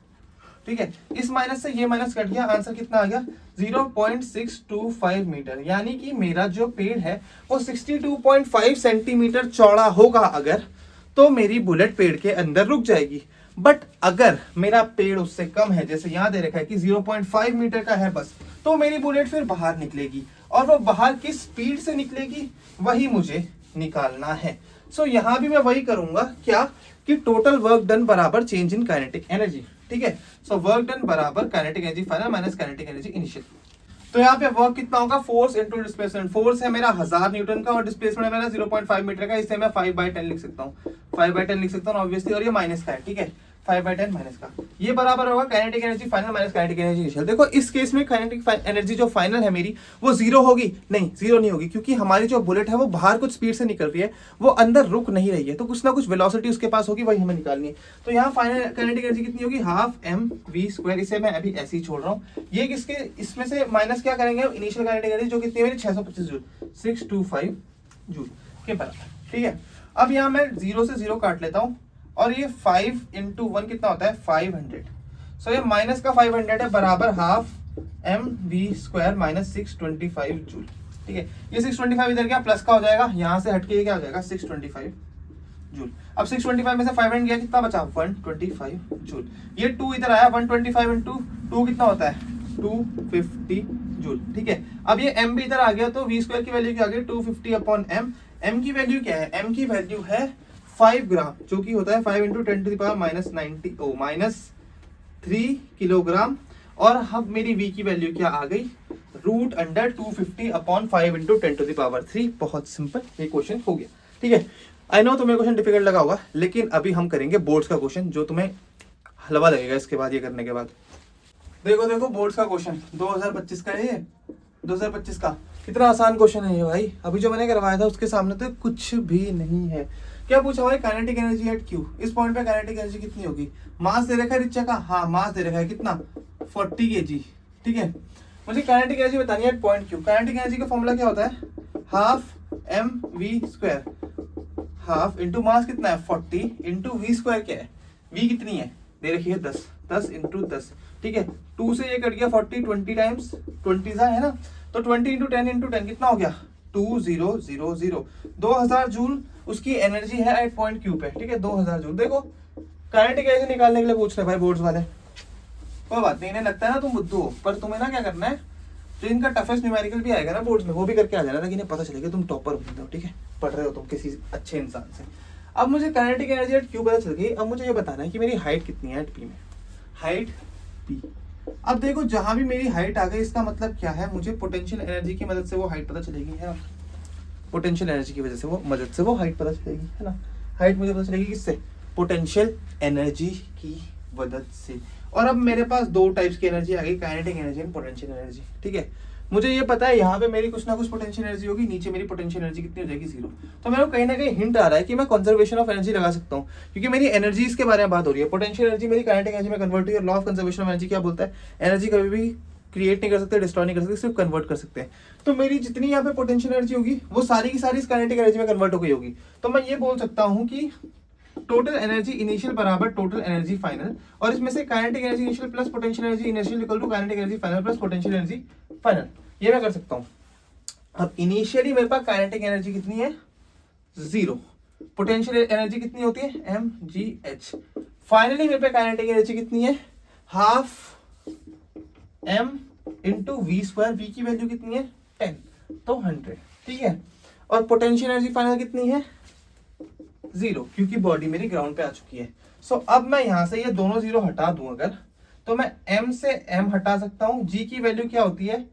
ठीक है। इस माइनस से ये माइनस कट गया, आंसर कितना आ गया? 0.625 मीटर। यानी कि मेरा जो पेड़ है वो 62.5 सेंटीमीटर चौड़ा होगा अगर, तो मेरी बुलेट पेड़ के अंदर रुक जाएगी। बट अगर मेरा पेड़ उससे कम है, जैसे यहाँ दे रखा है कि 0.5 मीटर का है बस, तो मेरी बुलेट फिर बाहर निकलेगी। और वो बाहर किस स्पीड से निकलेगी वही मुझे निकालना है। सो यहां भी मैं वही करूंगा, क्या कि टोटल वर्क डन बराबर चेंज इन काइनेटिक एनर्जी, ठीक है। सो वर्क डन बराबर kinetic energy final minus kinetic energy initial. तो यहाँ पे वर्क कितना होगा? Force into displacement. फोर्स है मेरा 1000 न्यूटन का और डिस्प्लेसमेंट है मेरा 0.5 मीटर का, इससे मैं 5/10 लिख सकता हूँ, 5/10 लिख सकता हूँ ऑब्वियसली। और ये माइनस का है, ठीक है, 5/10 माइनस का, ये बराबर होगा kinetic energy final minus kinetic energy initial. देखो इस केस में काइनेटिक एनर्जी जो फाइनल है मेरी वो जीरो होगी? नहीं, जीरो नहीं होगी, क्योंकि हमारी जो बुलेट है वो बाहर कुछ स्पीड से निकल रही है, वो अंदर रुक नहीं रही है, तो कुछ ना कुछ वेलोसिटी उसके पास होगी, वही हमें निकालनी है। तो यहाँ फाइनल काइनेटिक एनर्जी कितनी होगी? Half mv²। इसे मैं अभी ऐसे ही छोड़ रहा हूँ। ये किसके, इसमें से माइनस क्या करेंगे? इनिशियल काइनेटिक एनर्जी जो कितनी है मेरी? 625 जूल, 625 जूल के बराबर, ठीक है। अब यहाँ मैं 0 से 0 काट लेता हूँ और ये 5 इंटू 1 कितना होता है? 500। सो ये माइनस का 500 है बराबर हाफ mv² माइनस 625 जूल, ठीक है। ये 625 इधर क्या प्लस का हो जाएगा, यहाँ से हटके ये क्या हो जाएगा? 625 जूल। अब 625 में से 500 गया, कितना बचा? 125 जूल। ये 2 इधर आया, 125 इंटू 2 कितना होता है? 250 जूल, ठीक है। अब ये m भी इधर आ गया, तो v² की वैल्यू क्या आ गई? 250 अपॉन m। m की वैल्यू क्या है? m की वैल्यू है 5 ग्राम, जो कि होता है 5 into 10 to the power minus 3 kilogram. और अब मेरी v की वैल्यू क्या आ गई? Root under 250 upon 5 into 10 to the power 3। बहुत सिंपल ये क्वेश्चन हो गया, ठीक है। आई नो तुम्हें क्वेश्चन डिफिकल्ट लगा होगा, लेकिन अभी हम करेंगे बोर्ड्स का क्वेश्चन, जो तुम्हें हलवा लगेगा इसके बाद, ये करने के बाद। देखो बोर्ड्स का क्वेश्चन 2025 का है ये, 2025 का। कितना आसान क्वेश्चन है ये भाई, अभी जो मैंने करवाया था उसके सामने तो कुछ भी नहीं है। क्या पूछा हुआ है? Kinetic energy at Q. इस पॉइंट पे काइनेटिक एनर्जी कितनी होगी? मास दे रखा है रिचा का, हाँ मास दे रखा है कितना? 40 kg, ठीक है। मुझे काइनेटिक एनर्जी बतानी है at point Q. Kinetic energy का फॉर्मूला क्या होता है? Half mv², half into mass कितना है? 40 इंटू v² क्या है? v कितनी है? दे रखी है 10, 10 इंटू 10, ठीक है। 2 से ये कट गया 40, 20 टाइम्स 20 है ना, तो 20 इंटू 10 कितना हो गया? 2000, 2000 जूल उसकी एनर्जी है एट पॉइंट क्यू पे, ठीक है। 2000 जूल। देखो काइनेटिक एनर्जी निकालने के लिए पूछ रहे भाई बोर्ड्स वाले, कोई बात नहीं, इन्हें लगता है ना तुम बुद्धू हो, पर तुम्हें ना क्या करना है, जो इनका टफेस्ट न्यूमेरिकल भी आएगा ना बोर्ड में, वो भी करके आ जाना ताकि इन्हें पता चलेगा तुम टॉपर हो, ठीक है, पढ़ रहे हो तुम किसी अच्छे इंसान से। अब मुझे काइनेटिक एनर्जी एट क्यू पता चल गई। अब मुझे ये बताना है कि मेरी हाइट कितनी है एट पी में, हाइट पी। अब देखो जहां भी मेरी हाइट आ गई इसका मतलब क्या है, मुझे पोटेंशियल एनर्जी की मदद से वो हाइट पता चलेगी, है ना, पोटेंशियल एनर्जी की वजह से वो मदद से वो हाइट पता चलेगी, है ना। हाइट मुझे पता चलेगी किससे, पोटेंशियल एनर्जी की मदद से। और अब मेरे पास दो टाइप्स की एनर्जी आ गई, kinetic energy and potential energy, ठीक है। मुझे ये पता है यहाँ पे मेरी कुछ ना कुछ पोटेंशियल एनर्जी होगी, नीचे मेरी पोटेंशियल एनर्जी कितनी हो जाएगी, 0। तो मेरे को कहीं ना कहीं हिंट आ रहा है कि मैं कंजर्वेशन ऑफ एनर्जी लगा सकता हूँ, क्योंकि मेरी एनर्जीज के बारे में बात हो रही है। पोटेंशियल एनर्जी मेरी काइनेटिक एनर्जी में कन्वर्ट हुई है। Law of conservation of energy क्या बोलता है, एनर्जी कभी भी क्रिएट नहीं कर सकते, डिस्ट्रॉय नहीं कर सकते, सिर्फ कन्वर्ट कर सकते हैं। तो मेरी जितनी यहाँ पे पोटेंशियल एनर्जी होगी वो सारी की सारी काइनेटिक एनर्जी में कन्वर्ट हो गई होगी। तो मैं ये बोल सकता हूँ कि टोटल एनर्जी इनिशियल बराबर टोटल एनर्जी फाइनल, और इसमें से kinetic energy initial plus potential energy initial equal to kinetic energy final plus potential energy final, ये मैं कर सकता हूँ। अब इनिशियली मेरे पास काइनेटिक एनर्जी कितनी है, 0। पोटेंशियल एनर्जी कितनी होती है, mgh। फाइनली मेरे पास काइनेटिक एनर्जी कितनी है, half m into V square, V की वैल्यू कितनी है 10, तो 100, ठीक है। और पोटेंशियल एनर्जी फाइनल कितनी है 0, क्योंकि बॉडी मेरी ग्राउंड पे आ चुकी है। सो अब मैं यहां से ये दोनों 0 हटा दूं अगर, तो मैं m से m हटा सकता हूं, g की वैल्यू क्या होती है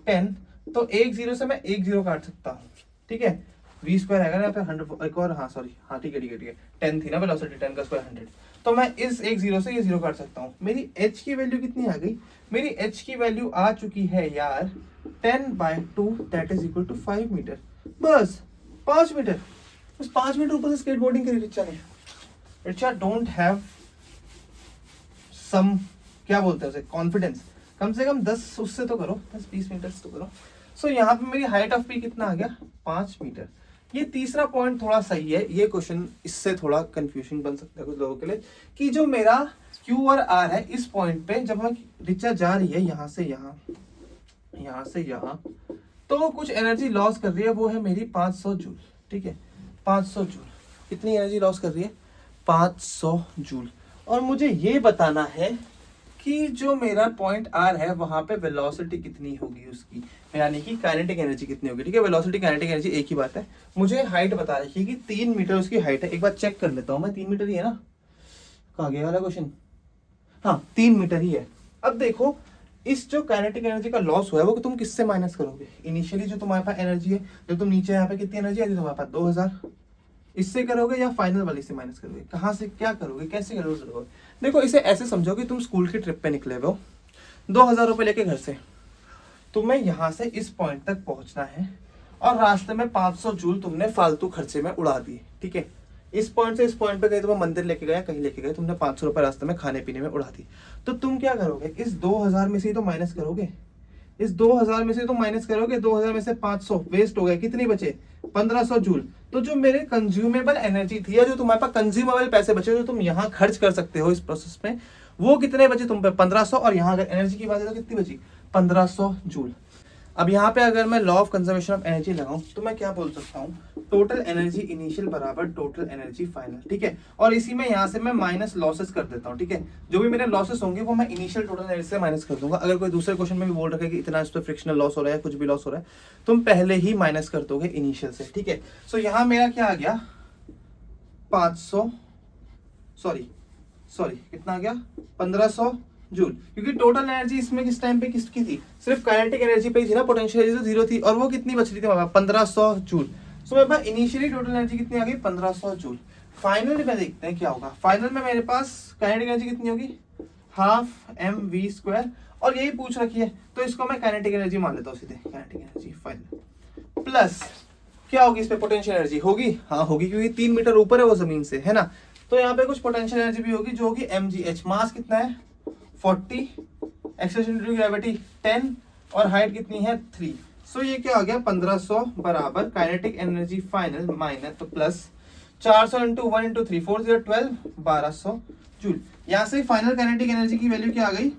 10, तो एक 0 से मैं एक 0 काट सकता हूं, ठीक है। वी स्क्वायर आएगा ना यहाँ पे 100, एक और, हाँ सॉरी, हाँ ठीक है ठीक है ठीक है, 10 थी ना वेलोसिटी, 10 का स्क्वायर 100, तो मैं इस एक 0 से ये 0 काट सकता हूँ। मेरी h की वैल्यू कितनी आ गई, मेरी h की वैल्यू आ चुकी है यार 10/2 that is equal to 5 metre. बस 5 मीटर, बस 5 मीटर ऊपर से स्केटबोर्डिंग करी रिचा ने। रिचा डोंट हैव सम, क्या बोलते हैं उसे, कॉन्फिडेंस। कम से कम 10 उससे तो करो, 10-20 मीटर तो करो। सो यहाँ पे मेरी हाइट ऑफ पी कितना आ गया, 5 मीटर। ये तीसरा पॉइंट थोड़ा सही है, ये क्वेश्चन इससे थोड़ा कंफ्यूजन बन सकता है कुछ लोगों के लिए, कि जो मेरा क्यू और आर है इस पॉइंट पे, जब हम रिचा जा रही है यहाँ से यहाँ, यहाँ से यहाँ, तो कुछ एनर्जी लॉस कर रही है, वो है मेरी 500 जूल, ठीक है, 500 जूल। कितनी एनर्जी लॉस कर रही है, 500 जूल। और मुझे ये बताना है कि जो मेरा पॉइंट आर है वहां पे वेलोसिटी कितनी होगी उसकी, यानी कि काइनेटिक एनर्जी कितनी होगी, ठीक है। वेलोसिटी काइनेटिक एनर्जी एक ही बात है। मुझे हाइट बता रखी है कि 3 मीटर उसकी हाइट है। एक बार चेक कर लेता हूँ मैं, 3 मीटर ही है ना, कहाँ गया वाला क्वेश्चन, हाँ 3 मीटर ही है। अब देखो इस जो काइनेटिक एनर्जी का लॉस हुआ है वो तुम किससे माइनस करोगे, इनिशियली जो तुम्हारे पास एनर्जी है, जब तुम नीचे यहाँ पे कितनी एनर्जी आई थी तुम्हारे पास 2000, इससे करोगे या फाइनल वाली से माइनस करोगे, कहाँ से क्या करोगे, कैसे करोगे। देखो इसे ऐसे समझो कि तुम स्कूल की ट्रिप पे निकले हो, 2000 रुपये लेके घर से, तुम्हें यहाँ से इस पॉइंट तक पहुंचना है, और रास्ते में 500 जूल तुमने फालतू खर्चे में उड़ा दिए, ठीक है। इस पॉइंट से इस पॉइंट पे कहीं तुम्हें मंदिर लेके गया, कहीं लेके गए, तुमने 500 रुपये रास्ते में खाने पीने में उड़ा दी। तो तुम क्या करोगे, इस 2000 में से ही तो माइनस करोगे, इस 2000 में से तो माइनस करोगे, 2000 में से 500 वेस्ट हो गए, कितनी बचे 1500 जूल। तो जो मेरे कंज्यूमेबल एनर्जी थी, या जो तुम्हारे पास कंज्यूमेबल पैसे बचे जो तुम यहाँ खर्च कर सकते हो इस प्रोसेस में, वो कितने बचे तुम पे 1500, और यहाँ अगर एनर्जी की बात है तो कितनी बची 1500 जूल। अब यहाँ पे अगर मैं law of conservation of energy लगाऊं तो मैं क्या बोल सकता हूँ, टोटल एनर्जी इनिशियल बराबर टोटल एनर्जी फाइनल, ठीक है। और इसी में यहाँ से मैं माइनस लॉसेस कर देता हूँ, ठीक है। जो भी मेरे लॉसेस होंगे वो मैं इनिशियल टोटल एनर्जी से माइनस कर दूंगा। अगर कोई दूसरे क्वेश्चन में भी बोल रखा है कि इतना इस पर फ्रिक्शनल लॉस हो रहा है, कुछ भी लॉस हो रहा है, तुम पहले ही माइनस कर दोगे इनिशियल से, ठीक है। सो यहाँ मेरा क्या आ गया 500, सॉरी कितना आ गया 1500 जूल, क्योंकि टोटल एनर्जी इसमें किस टाइम पे किसकी थी, सिर्फ काइनेटिक एनर्जी पे ही थी ना, पोटेंशियल एनर्जी तो 0 थी, और वो कितनी बच रही थी 1500 जूल। सो मेरे पास इनिशियली टोटल एनर्जी कितनी आ गई 1500 जूल। फाइनल में देखते हैं क्या होगा, फाइनल में मेरे पास काइनेटिक एनर्जी कितनी होगी, हाफ mv², और यही पूछ रखी है तो इसको मैं काइनेटिक एनर्जी मान लेता हूँ सीधे, काइनेटिक एनर्जी फाइनल प्लस क्या होगी इस पे पोटेंशियल एनर्जी होगी, हाँ होगी, क्योंकि 3 मीटर ऊपर है वो जमीन से, है ना। तो यहाँ पे कुछ पोटेंशियल एनर्जी भी होगी जो होगी mgh। मास कितना है 40, एक्सेलरेशन ड्यू टू ग्रेविटी 10, और हाइट कितनी है 3। सो ये क्या आ गया 1500 बराबर काइनेटिक एनर्जी फाइनल माइनस तो प्लस 400 इंटू 1 इंटू 3 4 0 12 1200 जूल। यहाँ से फाइनल काइनेटिक एनर्जी की वैल्यू क्या आ गई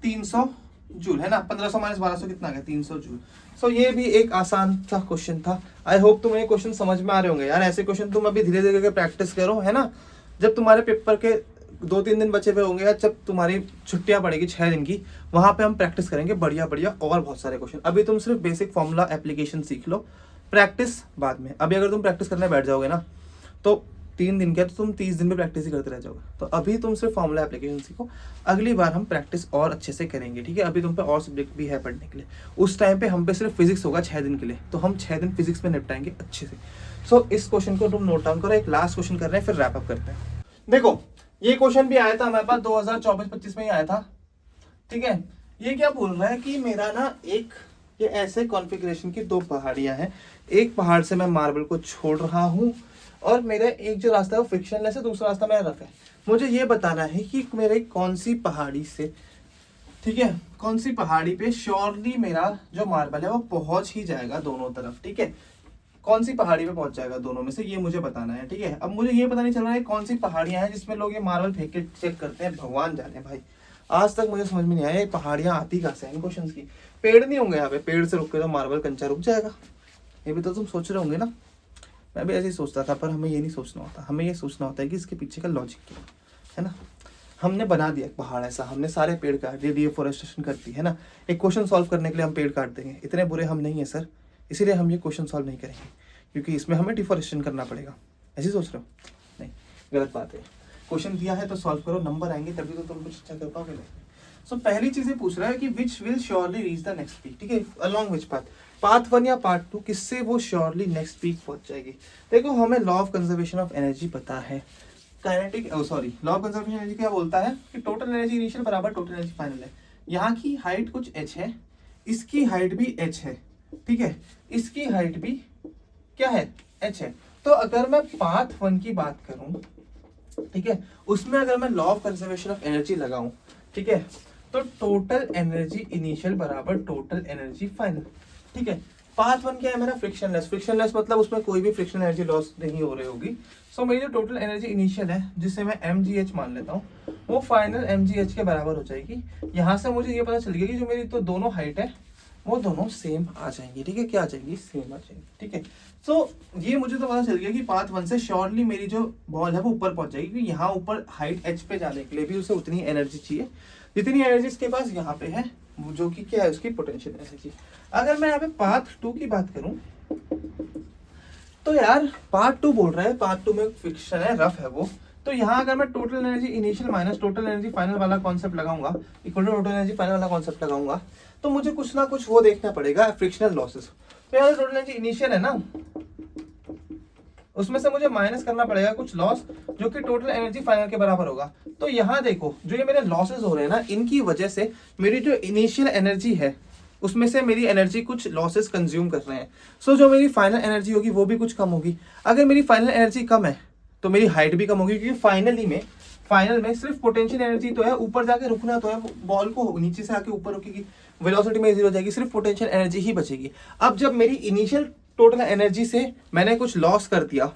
300 जूल, है ना। 1500 माइनस 1200 कितना आ गया 300 जूल। सो ये भी एक आसान सा क्वेश्चन था। आई होप तुम्हें क्वेश्चन समझ में आ रहे होंगे यार। ऐसे क्वेश्चन तुम अभी धीरे धीरे करके प्रैक्टिस करो, है ना। जब तुम्हारे पेपर के 2-3 दिन बचे हुए होंगे या जब तुम्हारी छुट्टियां पड़ेगी 6 दिन की, वहां पे हम प्रैक्टिस करेंगे बढ़िया बढ़िया और बहुत सारे क्वेश्चन। अभी तुम सिर्फ बेसिक फॉर्मूला एप्लीकेशन सीख लो, प्रैक्टिस बाद में। अभी अगर तुम प्रैक्टिस करने बैठ जाओगे ना तो 3 दिन के तो तुम 30 दिन में प्रैक्टिस ही करते रह जाओगे। तो अभी तुम सिर्फ फॉर्मूला एप्लीकेशन सीखो, अगली बार हम प्रैक्टिस और अच्छे से करेंगे, ठीक है। अभी तुम पे और सब्जेक्ट भी है पढ़ने के लिए, उस टाइम पे हम पे सिर्फ फिजिक्स होगा 6 दिन के लिए, तो हम 6 दिन फिजिक्स में निपटाएंगे अच्छे से। सो इस क्वेश्चन को तुम नोट डाउन करो, एक लास्ट क्वेश्चन कर रहे हैं फिर रैप अप करते हैं। देखो ये क्वेश्चन भी आया था हमारे पास 2024-25 में ही आया था, ठीक है। ये क्या बोल रहा है कि मेरा ना एक ये ऐसे कॉन्फ़िगरेशन की 2 पहाड़ियां हैं, एक पहाड़ से मैं मार्बल को छोड़ रहा हूं और मेरा एक जो रास्ता है वो फ्रिक्शनलेस है, दूसरा रास्ता मेरा रफ है। मुझे ये बताना है कि मेरे कौन सी पहाड़ी से, ठीक है, कौन सी पहाड़ी पे श्योरली मेरा जो मार्बल है वो पहुंच ही जाएगा दोनों तरफ, ठीक है। कौन सी पहाड़ी पे पहुंच जाएगा दोनों में से, ये मुझे बताना है, ठीक है। अब मुझे ये पता नहीं चल रहा है कौन सी पहाड़ियां हैं जिसमें लोग ये मार्बल फेंक के चेक करते हैं, भगवान जाने भाई। आज तक मुझे समझ में नहीं आया ये पहाड़ियां आती कहां से हैं इन क्वेश्चंस की। पेड़ नहीं होंगे यहाँ पे, पेड़ से रुक के तो मार्बल कंचा रुक जाएगा, ये भी तो तुम सोच रहे होंगे ना। मैं भी ऐसे ही सोचता था, पर हमें ये नहीं सोचना होता, हमें ये सोचना होता है कि इसके पीछे का लॉजिक क्या है ना। हमने बना दिया पहाड़ ऐसा, हमने सारे पेड़ काट दिए, डिफॉरेस्टेशन करती है ना। एक क्वेश्चन सॉल्व करने के लिए हम पेड़ काट देंगे, इतने बुरे हम नहीं है सर, इसीलिए हम ये क्वेश्चन सॉल्व नहीं करेंगे, क्योंकि इसमें हमें डिफॉरेस्टेशन करना पड़ेगा। ऐसे सोच रहे हो? नहीं, गलत बात है। क्वेश्चन दिया है तो सॉल्व करो, नंबर आएंगे तभी तो तुम कुछ अच्छा कर पाओगे। सो पहली चीज पूछ रहा है कि which will surely reach the next peak, ठीक है, अलॉन्ग विच पाथ, पाथ 1 या पार्ट 2, किससे वो श्योरली नेक्स्ट पीक पहुंच जाएगी। देखो हमें law of conservation of energy पता है, kinetic sorry law of conservation energy क्या बोलता है कि टोटल एनर्जी इनिशियल बराबर टोटल एनर्जी फाइनल है। यहाँ की हाइट कुछ h है, इसकी हाइट भी h है, ठीक है, इसकी हाइट भी क्या है, h है। तो अगर मैं पाथ 1 की बात करूं, ठीक है, उसमें अगर मैं law of conservation of energy लगाऊं, ठीक है, तो टोटल एनर्जी इनिशियल बराबर टोटल एनर्जी फाइनल, ठीक है। पाथ 1 क्या है मेरा, फ्रिक्शनलेस, फ्रिक्शनलेस मतलब उसमें कोई भी फ्रिक्शन एनर्जी लॉस नहीं हो रही होगी। सो मेरी जो टोटल एनर्जी इनिशियल है जिसे मैं mgh मान लेता हूँ, वो फाइनल mgh के बराबर हो जाएगी। यहाँ से मुझे ये पता चल गया कि जो मेरी तो दोनों हाइट है वो दोनों सेम आ जाएंगी, ठीक है, क्या आ जाएंगी, सेम आ जाएंगी, ठीक है। सो ये मुझे तो पता चल गया कि पाथ 1 से श्योरली मेरी जो बॉल है वो ऊपर पहुंच जाएगी, क्योंकि यहाँ ऊपर हाइट h पे जाने के लिए भी उसे उतनी एनर्जी चाहिए जितनी एनर्जी इसके पास यहाँ पे है, जो कि क्या है उसकी पोटेंशियल एनर्जी। अगर मैं यहाँ पे पाथ 2 की बात करूं तो यार पार्ट 2 बोल रहा है, पार्ट 2 में फिक्शन है, रफ है वो। तो यहाँ अगर मैं total energy initial minus total energy final वाला कॉन्सेप्ट लगाऊंगा, equal to total energy final वाला कॉन्सेप्ट लगाऊंगा, तो मुझे कुछ ना कुछ वो देखना पड़ेगा, फ्रिक्शनल लॉसेस। तो यार टोटल एनर्जी इनिशियल है ना, उसमें से मुझे माइनस करना पड़ेगा कुछ लॉस जो कि टोटल एनर्जी फाइनल के बराबर होगा। तो यहाँ देखो जो ये मेरे लॉसेस हो रहे हैं ना, इनकी वजह से मेरी जो इनिशियल एनर्जी है उसमें से मेरी एनर्जी कुछ लॉसेस कंज्यूम कर रहे हैं। सो जो मेरी फाइनल एनर्जी होगी वो भी कुछ कम होगी। अगर मेरी फाइनल एनर्जी कम है तो मेरी हाइट भी कम होगी, क्योंकि फाइनल में सिर्फ पोटेंशियल एनर्जी तो है, ऊपर जाके रुकना तो है, बॉल को नीचे से आके ऊपर रुकेगी, वेलोसिटी में जीरो हो जाएगी, सिर्फ पोटेंशियल एनर्जी ही बचेगी। अब जब मेरी इनिशियल टोटल एनर्जी से मैंने कुछ लॉस कर दिया,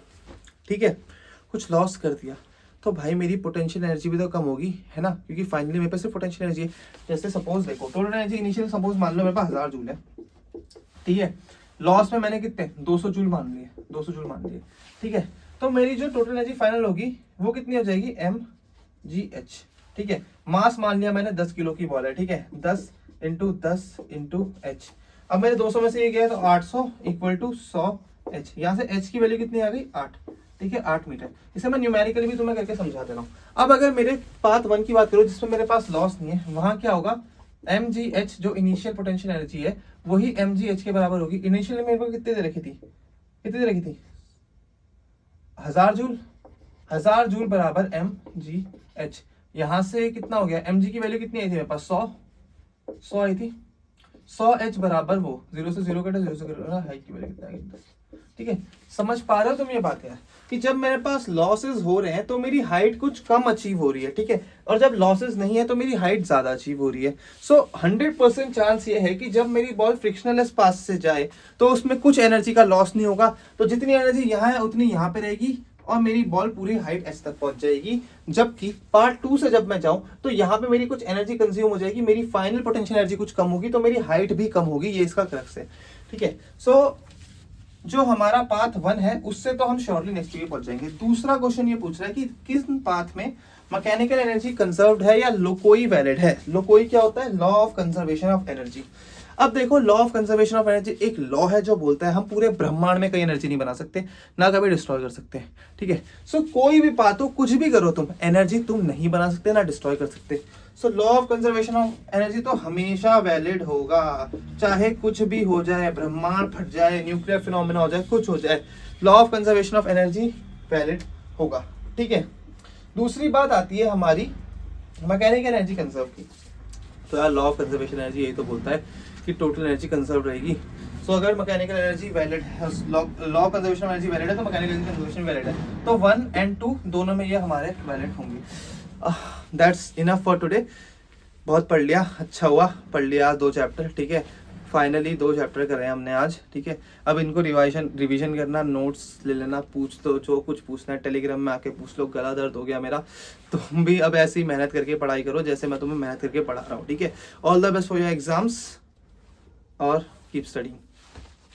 ठीक है, कुछ लॉस कर दिया, तो भाई मेरी पोटेंशियल एनर्जी भी तो कम होगी, है ना, क्योंकि फाइनली मेरे पास सिर्फ पोटेंशियल एनर्जी है। जैसे सपोज देखो टोटल एनर्जी इनिशियल सपोज मान लो मेरे पास 1000 जूल है, ठीक है, लॉस में मैंने कितने 200 जूल मान लिए, 200 जूल मान लिए, ठीक है। तो मेरी जो टोटल एनर्जी फाइनल होगी वो कितनी हो जाएगी, mgh, ठीक है। मास मान लिया मैंने 10 किलो की बॉल है, ठीक है, 10 × 10 × h। अब मेरे 200 में से ये गया तो 800 इक्वल टू 100 h। यहाँ से h की वैल्यू कितनी आ गई, 8, ठीक है, 8 मीटर। इसे मैं न्यूमेरिकली भी तुम्हें करके समझा दे रहा हूँ। अब अगर मेरे पाथ 1 की बात करो जिसमें मेरे पास लॉस नहीं है, वहां क्या होगा, mgh जो इनिशियल पोटेंशियल एनर्जी है वही mgh के बराबर होगी। इनिशियल मेरे को कितने दे रखी थी, कितनी दे रखी थी, 1000 जूल, 1000 जूल बराबर mgh। यहाँ से कितना हो गया, mg की वैल्यू कितनी आई थी मेरे पास, 100 आई थी, 100h बराबर वो 0 से 0 कटा, 0 से कटा, हाइट की वैल्यू कितना आई, 10, ठीक है। समझ पा रहे हो तुम ये बात है कि जब मेरे पास लॉसेस हो रहे हैं तो मेरी हाइट कुछ कम अचीव हो रही है, ठीक है, और जब लॉसेस नहीं है तो मेरी हाइट ज्यादा अचीव हो रही है। सो 100% चांस ये है कि जब मेरी बॉल फ्रिक्शनलेस पास से जाए तो उसमें कुछ एनर्जी का लॉस नहीं होगा, तो जितनी एनर्जी यहाँ है उतनी यहाँ पे रहेगी और मेरी बॉल पूरी हाइट एस तक पहुंच जाएगी। जबकि पार्ट 2 से जब मैं जाऊं तो यहाँ पे मेरी कुछ एनर्जी कंज्यूम हो जाएगी, मेरी फाइनल पोटेंशियल एनर्जी कुछ कम होगी, तो मेरी हाइट भी कम होगी, ये इसका क्रक्स है, ठीक है। सो जो हमारा पाथ 1 है उससे तो हम श्योरली नेक्स्ट वीक पहुंच जाएंगे। दूसरा क्वेश्चन ये पूछ रहा है कि किस पाथ में मैकेनिकल एनर्जी कंजर्व्ड है या लोकोई वैलिड है। लोकोई क्या होता है? Law of conservation of energy. अब देखो, law of conservation of energy एक लॉ है जो बोलता है हम पूरे ब्रह्मांड में कहीं एनर्जी नहीं बना सकते, ना कभी डिस्ट्रॉय कर सकते। ठीक है, सो कोई भी पाथ हो, कुछ भी करो तुम, एनर्जी तुम नहीं बना सकते ना डिस्ट्रॉय कर सकते। So law of conservation of energy तो हमेशा वैलिड होगा, चाहे कुछ भी हो जाए, ब्रह्मांड फट जाए, न्यूक्लियर फिनोमेना हो जाए, कुछ हो जाए, law of conservation of energy valid होगा। ठीक है, दूसरी बात आती है हमारी मैकेनिकल एनर्जी कंजर्व की। तो यार लॉ ऑफ कंजर्वेशन एनर्जी यही तो बोलता है कि टोटल एनर्जी कंजर्व रहेगी। सो अगर मैकेनिकल एनर्जी वैलिड है, law of conservation energy valid है, तो मैकेनिकल एनर्जी कंजर्वेशन वैलिड है, तो 1 और 2 दोनों में ये हमारे वैलिड होंगे। That's enough for today. बहुत पढ़ लिया, अच्छा हुआ पढ़ लिया 2 चैप्टर। ठीक है, फाइनली 2 चैप्टर कर रहे हैं हमने आज। ठीक है, अब इनको रिवीजन करना, नोट्स ले लेना, पूछ दो जो कुछ पूछना है, टेलीग्राम में आके पूछ लो। गला दर्द हो गया मेरा, तुम भी अब ऐसे ही मेहनत करके पढ़ाई करो जैसे मैं तुम्हें मेहनत करके पढ़ा रहा हूँ। ठीक है, all the best for your exams और कीप स्टडिंग।